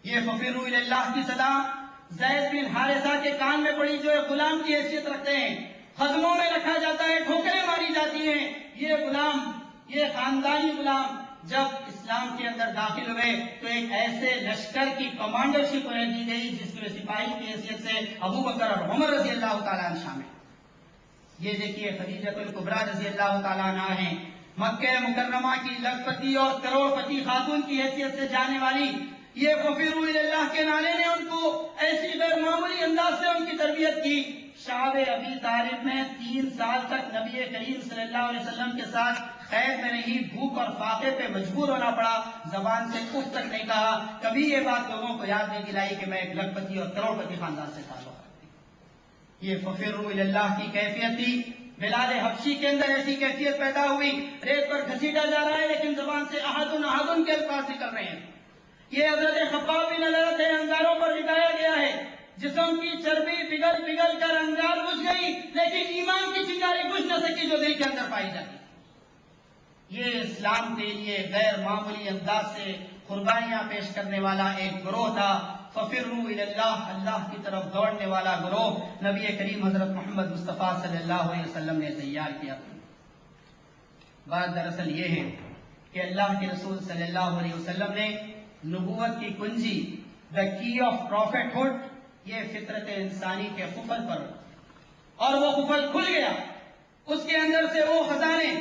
یہ ففروا الی اللہ کی صدا زید بن حارثہ کے کان میں پڑی جو ایک غلام کی حیثیت رکھتے ہیں، قدموں میں رکھا جاتا ہے، ٹھوکریں ماری جاتی ہیں، یہ غلام، یہ خاندانی غلام جب اسلام کے اندر داخل ہوئے تو ایک ایسے لشکر کی کمانڈرشپ انہیں دی گئی جس میں سپاہی کی حیثیت سے ابو بکر اور عمر رضی اللہ تعالیٰ عنہ شامل۔ یہ دیکھیے خدیجہ الکبریٰ رضی اللہ تعالیٰ عنہ ہیں، مکہ مکرمہ کی لکھپتی اور کروڑ پتی خاتون کی حیثیت سے جانے والی، یہ ففروا الی اللہ کے نعرے نے ان کو ایسی غیر معمولی انداز سے ان کی تربیت کی، شعب ابی طالب نے 3 سال تک نبی کریم صلی اللہ علیہ وسلم کے ساتھ خیر میں نہیں، بھوک اور فاقے پہ مجبور ہونا پڑا، زبان سے اف تک نہیں کہا، کبھی یہ بات لوگوں کو یاد نہیں دلائی کہ میں ایک لکھ پتی اور کروڑ پتی خاندان سے تعلق رکھتی ہوں۔ یہ ففروا الی اللہ کی کیفیت تھی۔ بلال حبشی کے اندر ایسی کیفیت پیدا ہوئی، ریت پر گھسیٹا جا رہا ہے لیکن زبان سے احدن احدن کے الفاظ نکل رہے ہیں۔ یہ حضرت خباب بن الارت ہے، انگاروں پر لٹایا گیا ہے، جسم کی چربی پگھل پگھل کر انگار بجھ گئی لیکن ایمان کی چنگاری بجھ نہ سکی جو دل کے اندر پائی جاتی۔ یہ اسلام کے لیے غیر معمولی انداز سے قربانیاں پیش کرنے والا ایک گروہ تھا۔ ففروا الی اللہ، اللہ کی طرف دوڑنے والا گروہ نبی کریم حضرت محمد مصطفیٰ صلی اللہ علیہ وسلم نے تیار کیا۔ بات دراصل یہ ہے کہ اللہ کے رسول صلی اللہ علیہ وسلم نے نبوت کی کنجی، دا کی آف پروفیٹ ہوڈ، یہ فطرت انسانی کے قفل پر، اور وہ قفل کھل گیا، اس کے اندر سے وہ خزانے،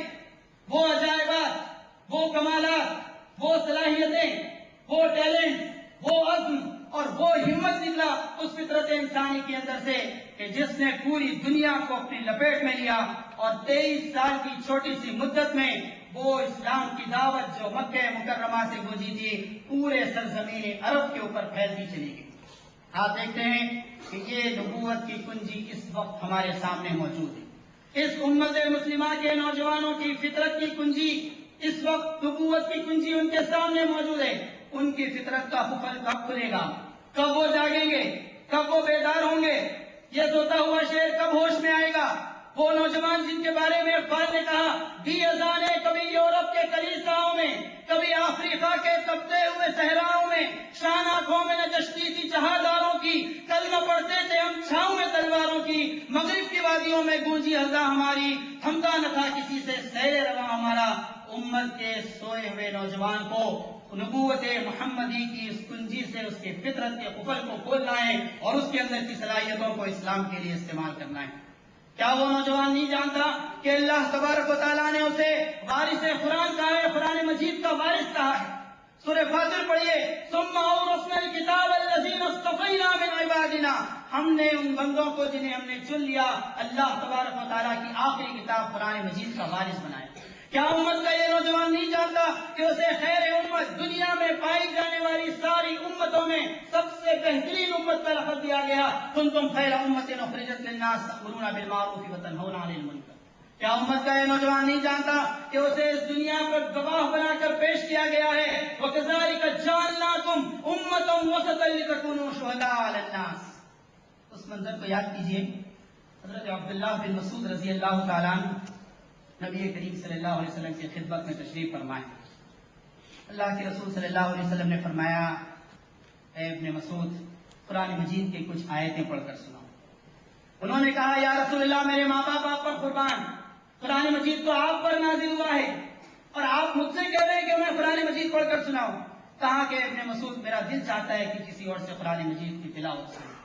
وہ عجائبات، وہ کمالات، وہ صلاحیتیں، وہ ٹیلنٹ، وہ عزم اور وہ ہمت نکلا اس فطرت انسانی کے اندر سے کہ جس نے پوری دنیا کو اپنی لپیٹ میں لیا، اور 23 سال کی چھوٹی سی مدت میں وہ اسلام کی دعوت جو مکہ مکرمہ سے گونجی تھی پورے سرزمین عرب کے اوپر پھیلتی چلی گئی۔ آپ دیکھتے ہیں کہ یہ نبوت کی کنجی اس وقت ہمارے سامنے موجود ہے۔ اس امت مسلمہ کے نوجوانوں کی فطرت کی کنجی اس وقت، نبوت کی کنجی ان کے سامنے موجود ہے۔ ان کی فطرت کا قفل کب کھلے گا؟ کب وہ جاگیں گے؟ کب وہ بیدار ہوں گے؟ یہ سوتا ہوا شعر کب ہوش میں آئے گا؟ وہ نوجوان جن کے بارے میں اقبال نے کہا، دی اذانیں کبھی یورپ کے کلیساؤں میں، کبھی افریقہ کے تپتے ہوئے صحراؤں میں، شان آنکھوں میں نجشتی تھی جہاداروں کی، کلمہ پڑھتے تھے ہم چھاؤں میں تلواروں کی، مغرب کی وادیوں میں گونجی ہزا ہماری، تھمتا نہ تھا کسی سے سیر رواں ہمارا۔ امت کے سوئے ہوئے نوجوان کو نبوت محمدی کی اس کنجی سے اس کے فطرت کے قفل کو کھولنا ہے اور اس کے اندر کی صلاحیتوں کو اسلام کے لیے استعمال کرنا ہے۔ کیا وہ نوجوان نہیں جانتا کہ اللہ تبارک و تعالیٰ نے اسے وارث قرآن کہا ہے، قرآن مجید کا وارث کہا ہے؟ سورہ فاطر پڑھیے، ثم اورثنا الکتاب الذین اصطفینا من عبادنا، ہم نے ان بندوں کو جنہیں ہم نے چن لیا اللہ تبارک و تعالیٰ کی آخری کتاب قرآن مجید کا وارث بنایا۔ کیا امت کا یہ نوجوان نہیں جانتا کہ اسے خیر امت، دنیا میں پائی جانے والی ساری امتوں میں سب سے بہترین امت کا لقب دیا گیا، کنتم خیر امت اخرجت للناس تأمرون بالمعروف وتنہون عن المنکر؟ کیا امت کا یہ نوجوان نہیں جانتا کہ اسے اس دنیا پر گواہ بنا کر پیش کیا گیا ہے، وَكَذَلِكَ جَعَلْنَاكُمْ أُمَّةً وَسَطًا لِتَكُونُوا شُهَدَاءَ عَلَى النَّاسِ؟ اس منظر کو یاد کیجئے، حضرت عبداللہ بن مسعود رضی اللہ تعالیٰ عنہ نبی کریم صلی اللہ علیہ وسلم کی خدمت میں تشریف فرمائے۔ اللہ کے رسول صلی اللہ علیہ وسلم نے فرمایا، اے ابن مسعود، قرآن مجید کے کچھ آیتیں پڑھ کر سناؤ۔ انہوں نے کہا، یا رسول اللہ، میرے ماں باپ آپ پر قربان، قرآن مجید تو آپ پر نازل ہوا ہے اور آپ مجھ سے کہہ رہے ہیں کہ میں قرآن مجید پڑھ کر سناؤں؟ کہا کہ ابن مسعود، میرا دل چاہتا ہے کہ کسی اور سے قرآن مجید کی تلاوت سنوں۔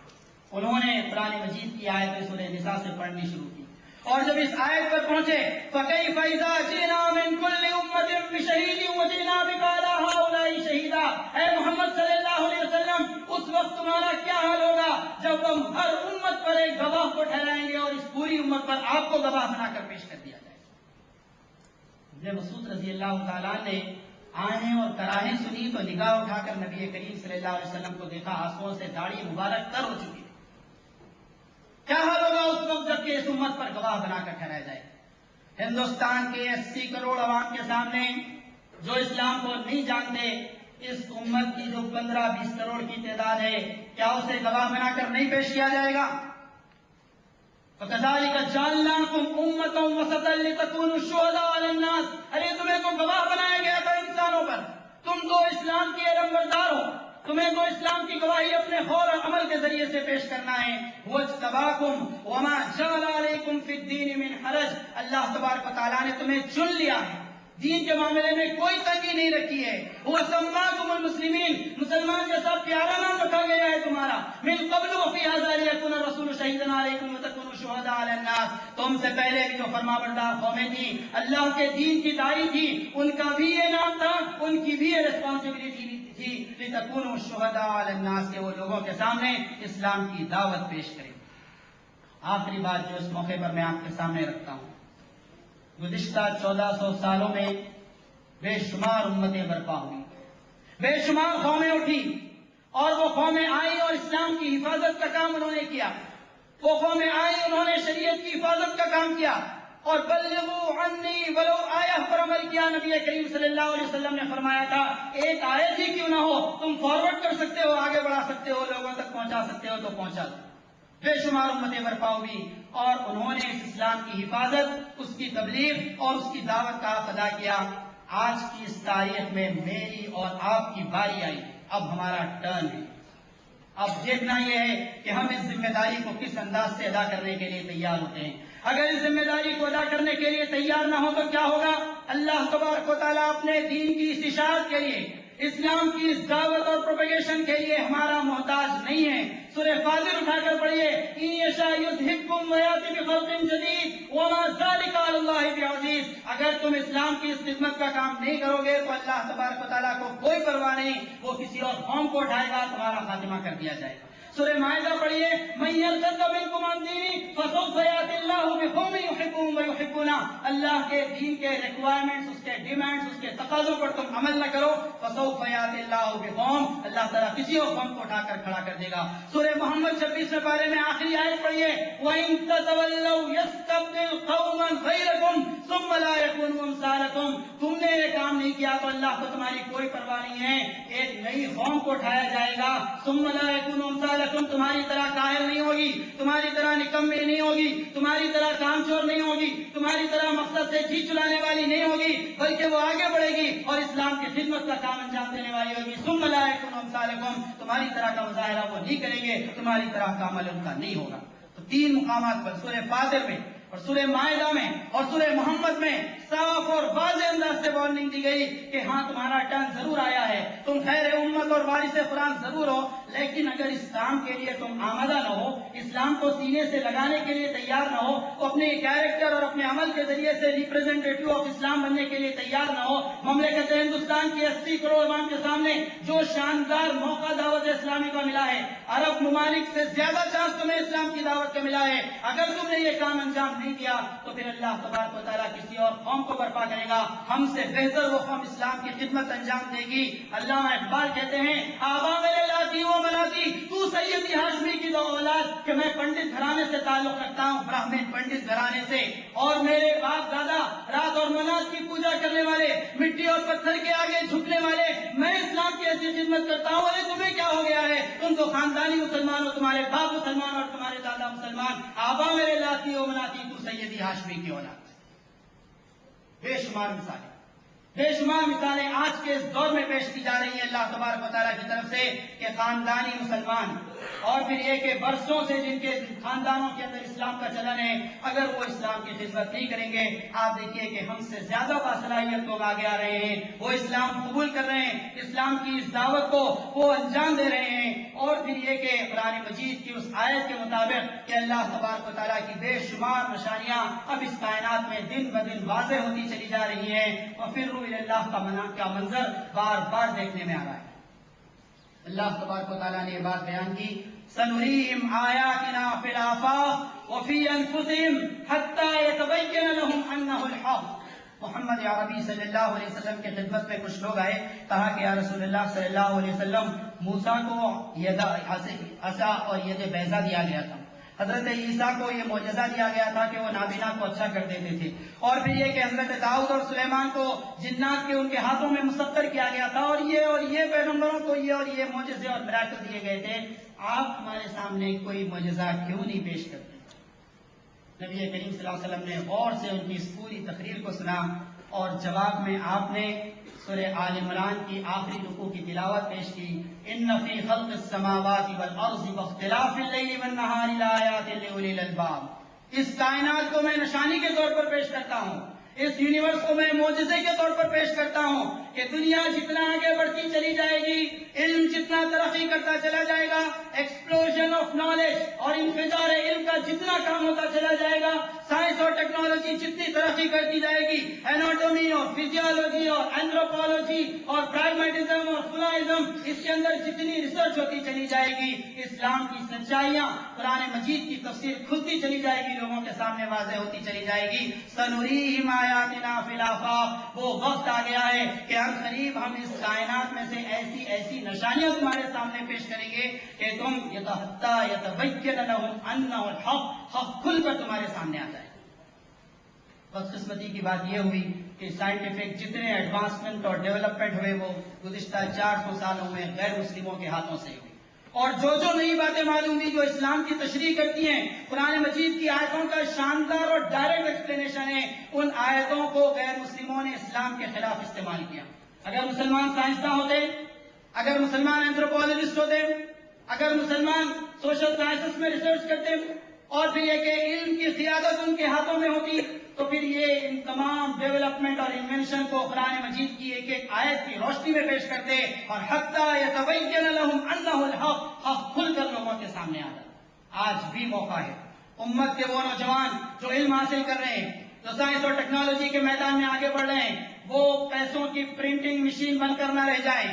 انہوں نے قرآن مجید کی آیت سورہ نساء سے پڑھنی شروع کی، اور جب اس آیت پر پہنچے، فَكَيْفَ إِذَا جِئْنَا مِنْ كُلِّ أُمَّةٍ بِشَهِيدٍ وَجِئْنَا بِكَ عَلَىٰ هَٰؤُلَاءِ شَهِيدًا، اے محمد صلی اللہ علیہ وسلم، اس وقت تمہارا کیا حال ہوگا جب ہم ہر امت پر ایک گواہ کو ٹھہرائیں گے اور اس پوری امت پر آپ کو گواہ بنا کر پیش کر دیا جائے گا۔ ابن مسعود رضی اللہ تعالیٰ نے آہیں اور کراہیں سنی تو نگاہ اٹھا کر نبی کریم صلی اللہ علیہ وسلم کو دیکھا، آنسوؤں سے داڑھی مبارک تر ہو چکی ہے۔ کیا حال ہوگا اس وقت جب کہ اس امت پر گواہ بنا کر ٹھہرایا جائے؟ ہندوستان کے 80 کروڑ عوام کے سامنے جو اسلام کو نہیں جانتے، اس امت کی جو 15-20 کروڑ کی تعداد ہے، کیا اسے گواہ بنا کر نہیں پیش کیا جائے گا؟ فَكَذَلِكَ جَعَلْنَاكُمْ أُمَّةً وَسَطًا لِتَكُونُوا شُهَدَاءَ عَلَى النَّاسِ، ارے تمہیں تو گواہ بنایا گیا تھا انسانوں پر، تم تو اسلام کی علمبردار ہو، تمہیں تو اسلام کی گواہی اپنے قول اور عمل کے ذریعے سے پیش کرنا ہے۔ وَاجْتَبَاكُمْ وَمَا جَعَلَ عَلَيْكُمْ فِي الدِّينِ مِنْ حَرَجٍ، اللہ تبارک و تعالیٰ نے تمہیں چن لیا ہے، دین کے معاملے میں کوئی تنگی نہیں رکھی ہے۔ وَسَمَّاكُمُ الْمُسْلِمِينَ، مسلمان جیسا پیارا نام رکھا گیا ہے تمہارا۔ مِنْ قَبْلُ وَفِي هَذَا لِيَكُونَ الرَّسُولُ شَهِيدًا عَلَيْكُمْ وَتَكُونُوا شُهَدَاءَ عَلَى النَّاسِ، تم سے پہلے بھی جو فرما بردار قومیں تھیں، اللہ کے دین کی داعی تھی، ان کا بھی یہ نام تھا، ان کی بھی یہ ریسپانسبلٹی تھی، لِتَكُونُوا شُهَدَاءَ عَلَى النَّاسِ، کہ وہ لوگوں کے سامنے اسلام کی دعوت پیش کریں۔ آخری بات جو اس موقع پر میں آپ کے سامنے رکھتا ہوں، گزشتہ 1400 سالوں میں بے شمار امتیں برپا ہوئی، بے شمار قومیں اٹھی، اور وہ قومیں آئیں اور اسلام کی حفاظت کا کام انہوں نے کیا، وہ قومیں آئیں انہوں نے شریعت کی حفاظت کا کام کیا، اور بلغوا عنی ولو آیہ پر عمل کیا۔ نبی کریم صلی اللہ علیہ وسلم نے فرمایا تھا ایک آیت ہی کیوں نہ ہو، تم فارورڈ کر سکتے ہو، آگے بڑھا سکتے ہو، لوگوں تک پہنچا سکتے ہو تو پہنچا دو۔ بے شمار امتیں برپا ہوئی اور انہوں نے اس اسلام کی حفاظت، اس کی تبلیغ اور اس کی دعوت کا حق ادا کیا۔ آج کی اس تاریخ میں میری اور آپ کی باری آئی، اب ہمارا ٹرن ہے۔ اب دیکھنا یہ ہے کہ ہم اس ذمہ داری کو کس انداز سے ادا کرنے کے لیے تیار ہوتے ہیں۔ اگر اس ذمہ داری کو ادا کرنے کے لیے تیار نہ ہو تو کیا ہوگا؟ اللہ تبارک و تعالیٰ اپنے دین کی اس اشاعت کے لیے، اسلام کی اس دعوت اور پروپیگیشن کے لیے ہمارا محتاج نہیں ہے۔ سورہ فاطر اٹھا کر پڑھیے، ان یشاء یذھبکم ویأتی بخلق جدید وما ذلک علی اللہ بعزیز۔ اگر تم اسلام کی اس خدمت کا کام نہیں کرو گے تو اللہ تبارک و تعالیٰ کو کوئی پرواہ نہیں، وہ کسی اور قوم کو اٹھائے گا، تمہارا خاتمہ کر دیا جائے گا۔ سورہ مائدہ پڑھیے، من یرتد منکم عن دینہ فسوف یأتی اللہ بقوم یحبهم ویحبونہ۔ اللہ کے دین کے ریکوائرمنٹس، اس کے ڈیمانڈس، اس کے تقاضوں پر تم عمل نہ کرو، فسوف یأتی اللہ بقوم، اللہ تعالیٰ کسی اور قوم کو اٹھا کر کھڑا کر دے گا۔ سورہ محمد 26 پارے میں آخری آیت پڑھیے، وَإِن تَتَوَلَّوْا يَسْتَبْدِلْ قَوْمًا غَيْرَكُمْ ثُمَّ لَا يَكُونُوا أَمْثَالَكُمْ۔ تم نے یہ کام نہیں کیا تو اللہ کو تمہاری کوئی پرواہ نہیں ہے، ایک نئی قوم کو اٹھایا جائے گا، ثُمَّ لَا يَكُونُوا أَمْثَالَكُمْ، تمہاری طرح کاہل نہیں ہوگی، تمہاری طرح نکمّی نہیں ہوگی، تمہاری طرح کام چور نہیں ہوگی، تمہاری طرح مقصد سے جی چلانے والی نہیں ہوگی، بلکہ وہ آگے بڑھے گی اور اسلام کی خدمت کا کام انجام دینے والی ہوگی۔ ثُمَّ لَا يَكُونُوا أَمْثَالَكُمْ، تمہاری طرح کا مظاہرہ وہ نہیں کریں گے، تمہاری طرح کا عمل ان کا نہیں ہوگا۔ تو تین مقامات پر سورہ فاطر میں اور سورہ مائدہ میں اور سورہ محمد میں صاف اور واضح انداز سے وارننگ دی گئی کہ ہاں تمہارا ٹرن ضرور آیا ہے، تم خیر امت اور وارث قرآن ضرور ہو، لیکن اگر اس کام کے لیے تم آمادہ نہ ہو، اسلام کو سینے سے لگانے کے لیے تیار نہ ہو، اپنے کیریکٹر اور اپنے عمل کے ذریعے سے ریپرزینٹیٹیو آف اسلام بننے کے لیے تیار نہ ہو، مملکت ہندوستان کی 80 کروڑ عوام کے سامنے جو شاندار موقع دعوت اسلامی کا ملا ہے، عرب ممالک سے زیادہ چانس تمہیں اسلام کی دعوت کا ملا ہے، اگر تم نے یہ کام انجام نہیں دیا تو پھر اللہ تبارک و تعالیٰ کسی اور قوم کو برپا کرے گا، ہم سے بہتر وہ قوم اسلام کی خدمت انجام دے گی۔ علامہ اقبال کہتے ہیں، آبا میرے لاتی و مناتی، تو سیدی ہاشمی کی دو اولاد، کہ میں پنڈت گھرانے سے تعلق رکھتا ہوں، براہمن پنڈت گھرانے سے، اور میرے باپ دادا رات اور منات کی پوجا کرنے والے، مٹی اور پتھر کے آگے جھکنے والے، میں اسلام کی ایسی خدمت کرتا ہوں، ارے تمہیں کیا ہو گیا ہے؟ تم تو خاندانی مسلمان ہو، تمہارے باپ مسلمان اور تمہارے دادا مسلمان، آبا میرے لاتی و مناتی، تو سیدی ہاشمی کی اولاد۔ بے شمار مثالیں، بے شمار مثالیں آج کے اس دور میں پیش کی جا رہی ہیں اللہ تبارک و تعالیٰ کی طرف سے کہ خاندانی مسلمان، اور پھر یہ کہ برسوں سے جن کے خاندانوں کے اندر اسلام کا چلن ہے، اگر وہ اسلام کی خدمت نہیں کریں گے، آپ دیکھیے کہ ہم سے زیادہ باصلاحیت لوگ آگے آ رہے ہیں، وہ اسلام قبول کر رہے ہیں، اسلام کی اس دعوت کو وہ انجام دے رہے ہیں، اور پھر یہ کہ قرآن مجید کی اس آیت کے مطابق کہ اللہ تبارک و تعالیٰ کی بے شمار نشانیاں اب اس کائنات میں دن بدن واضح ہوتی چلی جا رہی ہیں، اور پھر اللہ کا منظر بار بار دیکھنے میں آ رہا ہے۔ اللہ تبارک و تعالیٰ نے یہ بات بیان کی، سنريهم آياتنا في الآفاق وفي أنفسهم حتى يتبين لهم أنه الحق۔ محمد عربی صلی اللہ علیہ وسلم کی خدمت میں کچھ لوگ آئے، کہا کہ یا رسول اللہ صلی اللہ علیہ وسلم، موسیٰ کو عصا اور ید بیضا دیا گیا تھا، حضرت عیسیٰ کو یہ معجزہ دیا گیا تھا کہ وہ نابینا کو اچھا کر دیتے تھے، اور پھر یہ کہ حضرت داؤد اور سلیمان کو جنات کے ان کے ہاتھوں میں مسخر کیا گیا تھا، اور یہ پیغمبروں کو یہ اور یہ معجزے اور میراکل دیے گئے تھے، آپ ہمارے سامنے کوئی معجزہ کیوں نہیں پیش کرتے؟ نبی کریم صلی اللہ علیہ وسلم نے غور سے ان کی اس پوری تقریر کو سنا، اور جواب میں آپ نے سورہ آل عمران کی آخری رکوع کی تلاوت پیش کی، ان فی خلق السماوات والارض واختلاف اللیل والنہار لآیات لأولی الالباب۔ اس کائنات کو میں نشانی کے طور پر پیش کرتا ہوں، اس یونیورس کو میں معجزے کے طور پر پیش کرتا ہوں کہ دنیا جتنا آگے بڑھتی چلی جائے گی، علم جتنا ترقی کرتا چلا جائے گا، ایکسپلوژن آف نالج اور انفجار علم کا جتنا کام ہوتا چلا جائے گا، سائنس اور ٹیکنالوجی جتنی ترقی کرتی جائے گی، ایناٹومی اور فزیولوجی اور اینتھروپولوجی اور پریگمیٹزم اور فلائزم، اس کے اندر جتنی ریسرچ ہوتی چلی جائے گی، اسلام کی سچائیاں، قرآن مجید کی تفسیر کھلتی چلی جائے گی، لوگوں کے سامنے واضح ہوتی چلی جائے گی۔ سنریہم آیاتنا فی الآفاق، وہ وقت آ گیا ہے کہ ہم قریب ہم اس کائنات میں سے ایسی ایسی نشانیاں تمہارے سامنے پیش کریں گے کہ تم حتی یتبین لہم انہ الحق، حق کھل کر تمہارے سامنے آ جائے۔ بدقسمتی کی بات یہ ہوئی کہ سائنٹیفک جتنے ایڈوانسمنٹ اور ڈیولپمنٹ ہوئے وہ گزشتہ 400 سالوں میں غیر مسلموں کے ہاتھوں سے ہوئی، اور جو نئی باتیں معلوم ہوئی جو اسلام کی تشریح کرتی ہیں، قرآن مجید کی آیتوں کا شاندار اور ڈائریکٹ ایکسپلینیشن ہے، ان آیتوں کو غیر مسلموں نے اسلام کے خلاف استعمال کیا۔ اگر مسلمان سائنسداں ہوتے، اگر مسلمان اینتھروپولوجسٹ ہوتے، اگر مسلمان سوشل سائنسز میں ریسرچ کرتے، اور پھر یہ کہ علم کی قیادت ان کے ہاتھوں میں ہوتی، تو پھر یہ ان تمام ڈیولپمنٹ اور انوینشن کو قرآن مجید کی ایک ایک آیت کی روشنی میں پیش کرتے، اور حتی یتبین لہم انہ الحق، حق کھل کر لوگوں کے سامنے آ جاتا۔ آج بھی موقع ہے امت کے وہ نوجوان جو علم حاصل کر رہے ہیں، جو سائنس اور ٹیکنالوجی کے میدان میں آگے بڑھ رہے ہیں، وہ پیسوں کی پرنٹنگ مشین بن کر نہ رہ جائیں،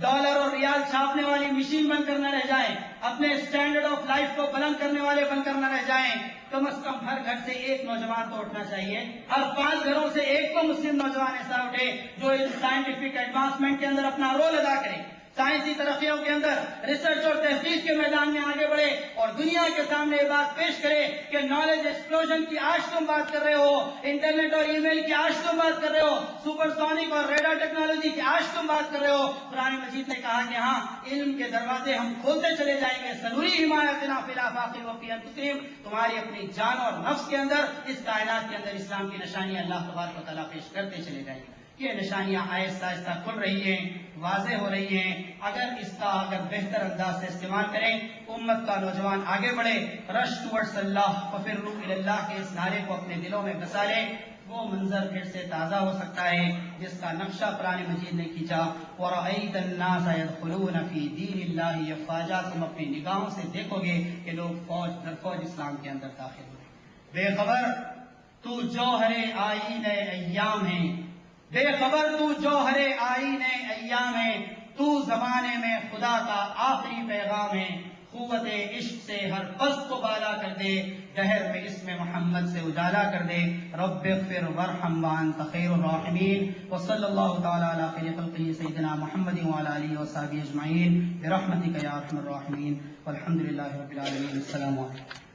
ڈالر اور ریال چھاپنے والی مشین بن کر نہ رہ جائیں، اپنے اسٹینڈرڈ آف لائف کو بلند کرنے والے بن کر نہ رہ جائیں۔ کم از کم ہر گھر سے ایک نوجوان تو اٹھنا چاہیے، ہر 5 گھروں سے ایک تو مسلم نوجوان ایسا اٹھے جو اس سائنٹیفک ایڈوانسمنٹ کے اندر اپنا رول ادا کرے، سائنسی ترقیوں کے اندر ریسرچ اور تحقیق کے میدان میں آگے بڑھے، اور دنیا کے سامنے یہ بات پیش کرے کہ نالج ایکسپلوژن کی آج تم بات کر رہے ہو، انٹرنیٹ اور ای میل کی آج تم بات کر رہے ہو، سپر سونک اور ریڈار ٹیکنالوجی کی آج تم بات کر رہے ہو۔ قرآن مجید نے کہا کہ ہاں، علم کے دروازے ہم کھولتے چلے جائیں گے، سنریہم آیاتنا فی الآفاق وفی انفسہم، تمہاری اپنی جان اور نفس کے اندر، اس کائنات کے اندر اسلام کی نشانیاں اللہ تبارک و تعالیٰ پیش کرتے چلے جائیں گے۔ یہ نشانیاں آہستہ آہستہ کھل رہی ہیں، واضح ہو رہی ہیں، اگر بہتر انداز سے استعمال کریں، امت کا نوجوان آگے بڑھے، رش ٹورڈز اللہ ففروا الی اللہ کے اس نعرے کو اپنے دلوں میں بسا لے، وہ منظر پھر سے تازہ ہو سکتا ہے جس کا نقشہ قرآن مجید نے کھینچا، وَرَأَيْتَ النَّاسَ يَدْخُلُونَ فِي دِينِ اللَّهِ أَفْوَاجًا، تم اپنی نگاہوں سے دیکھو گے کہ لوگ فوج در فوج اسلام کے اندر داخل ہوئے۔ بے خبر تو جوہر آئین ایام ہے، بے خبر تو جوہر آئین ایام ہے، تو زمانے میں خدا کا آخری پیغام ہے، قوت عشق سے ہر پست کو بالا کر دے، دہر میں اسم محمد سے اجالا کر دے، رب اغفر وارحم وانت خیر الراحمین، وصلی اللہ تعالی علی خیر خلقہ سیدنا محمد وعلی آلہ وصحبہ اجمعین برحمتک یا ارحم الراحمین، والحمد للہ رب العالمین۔ السلام علیکم۔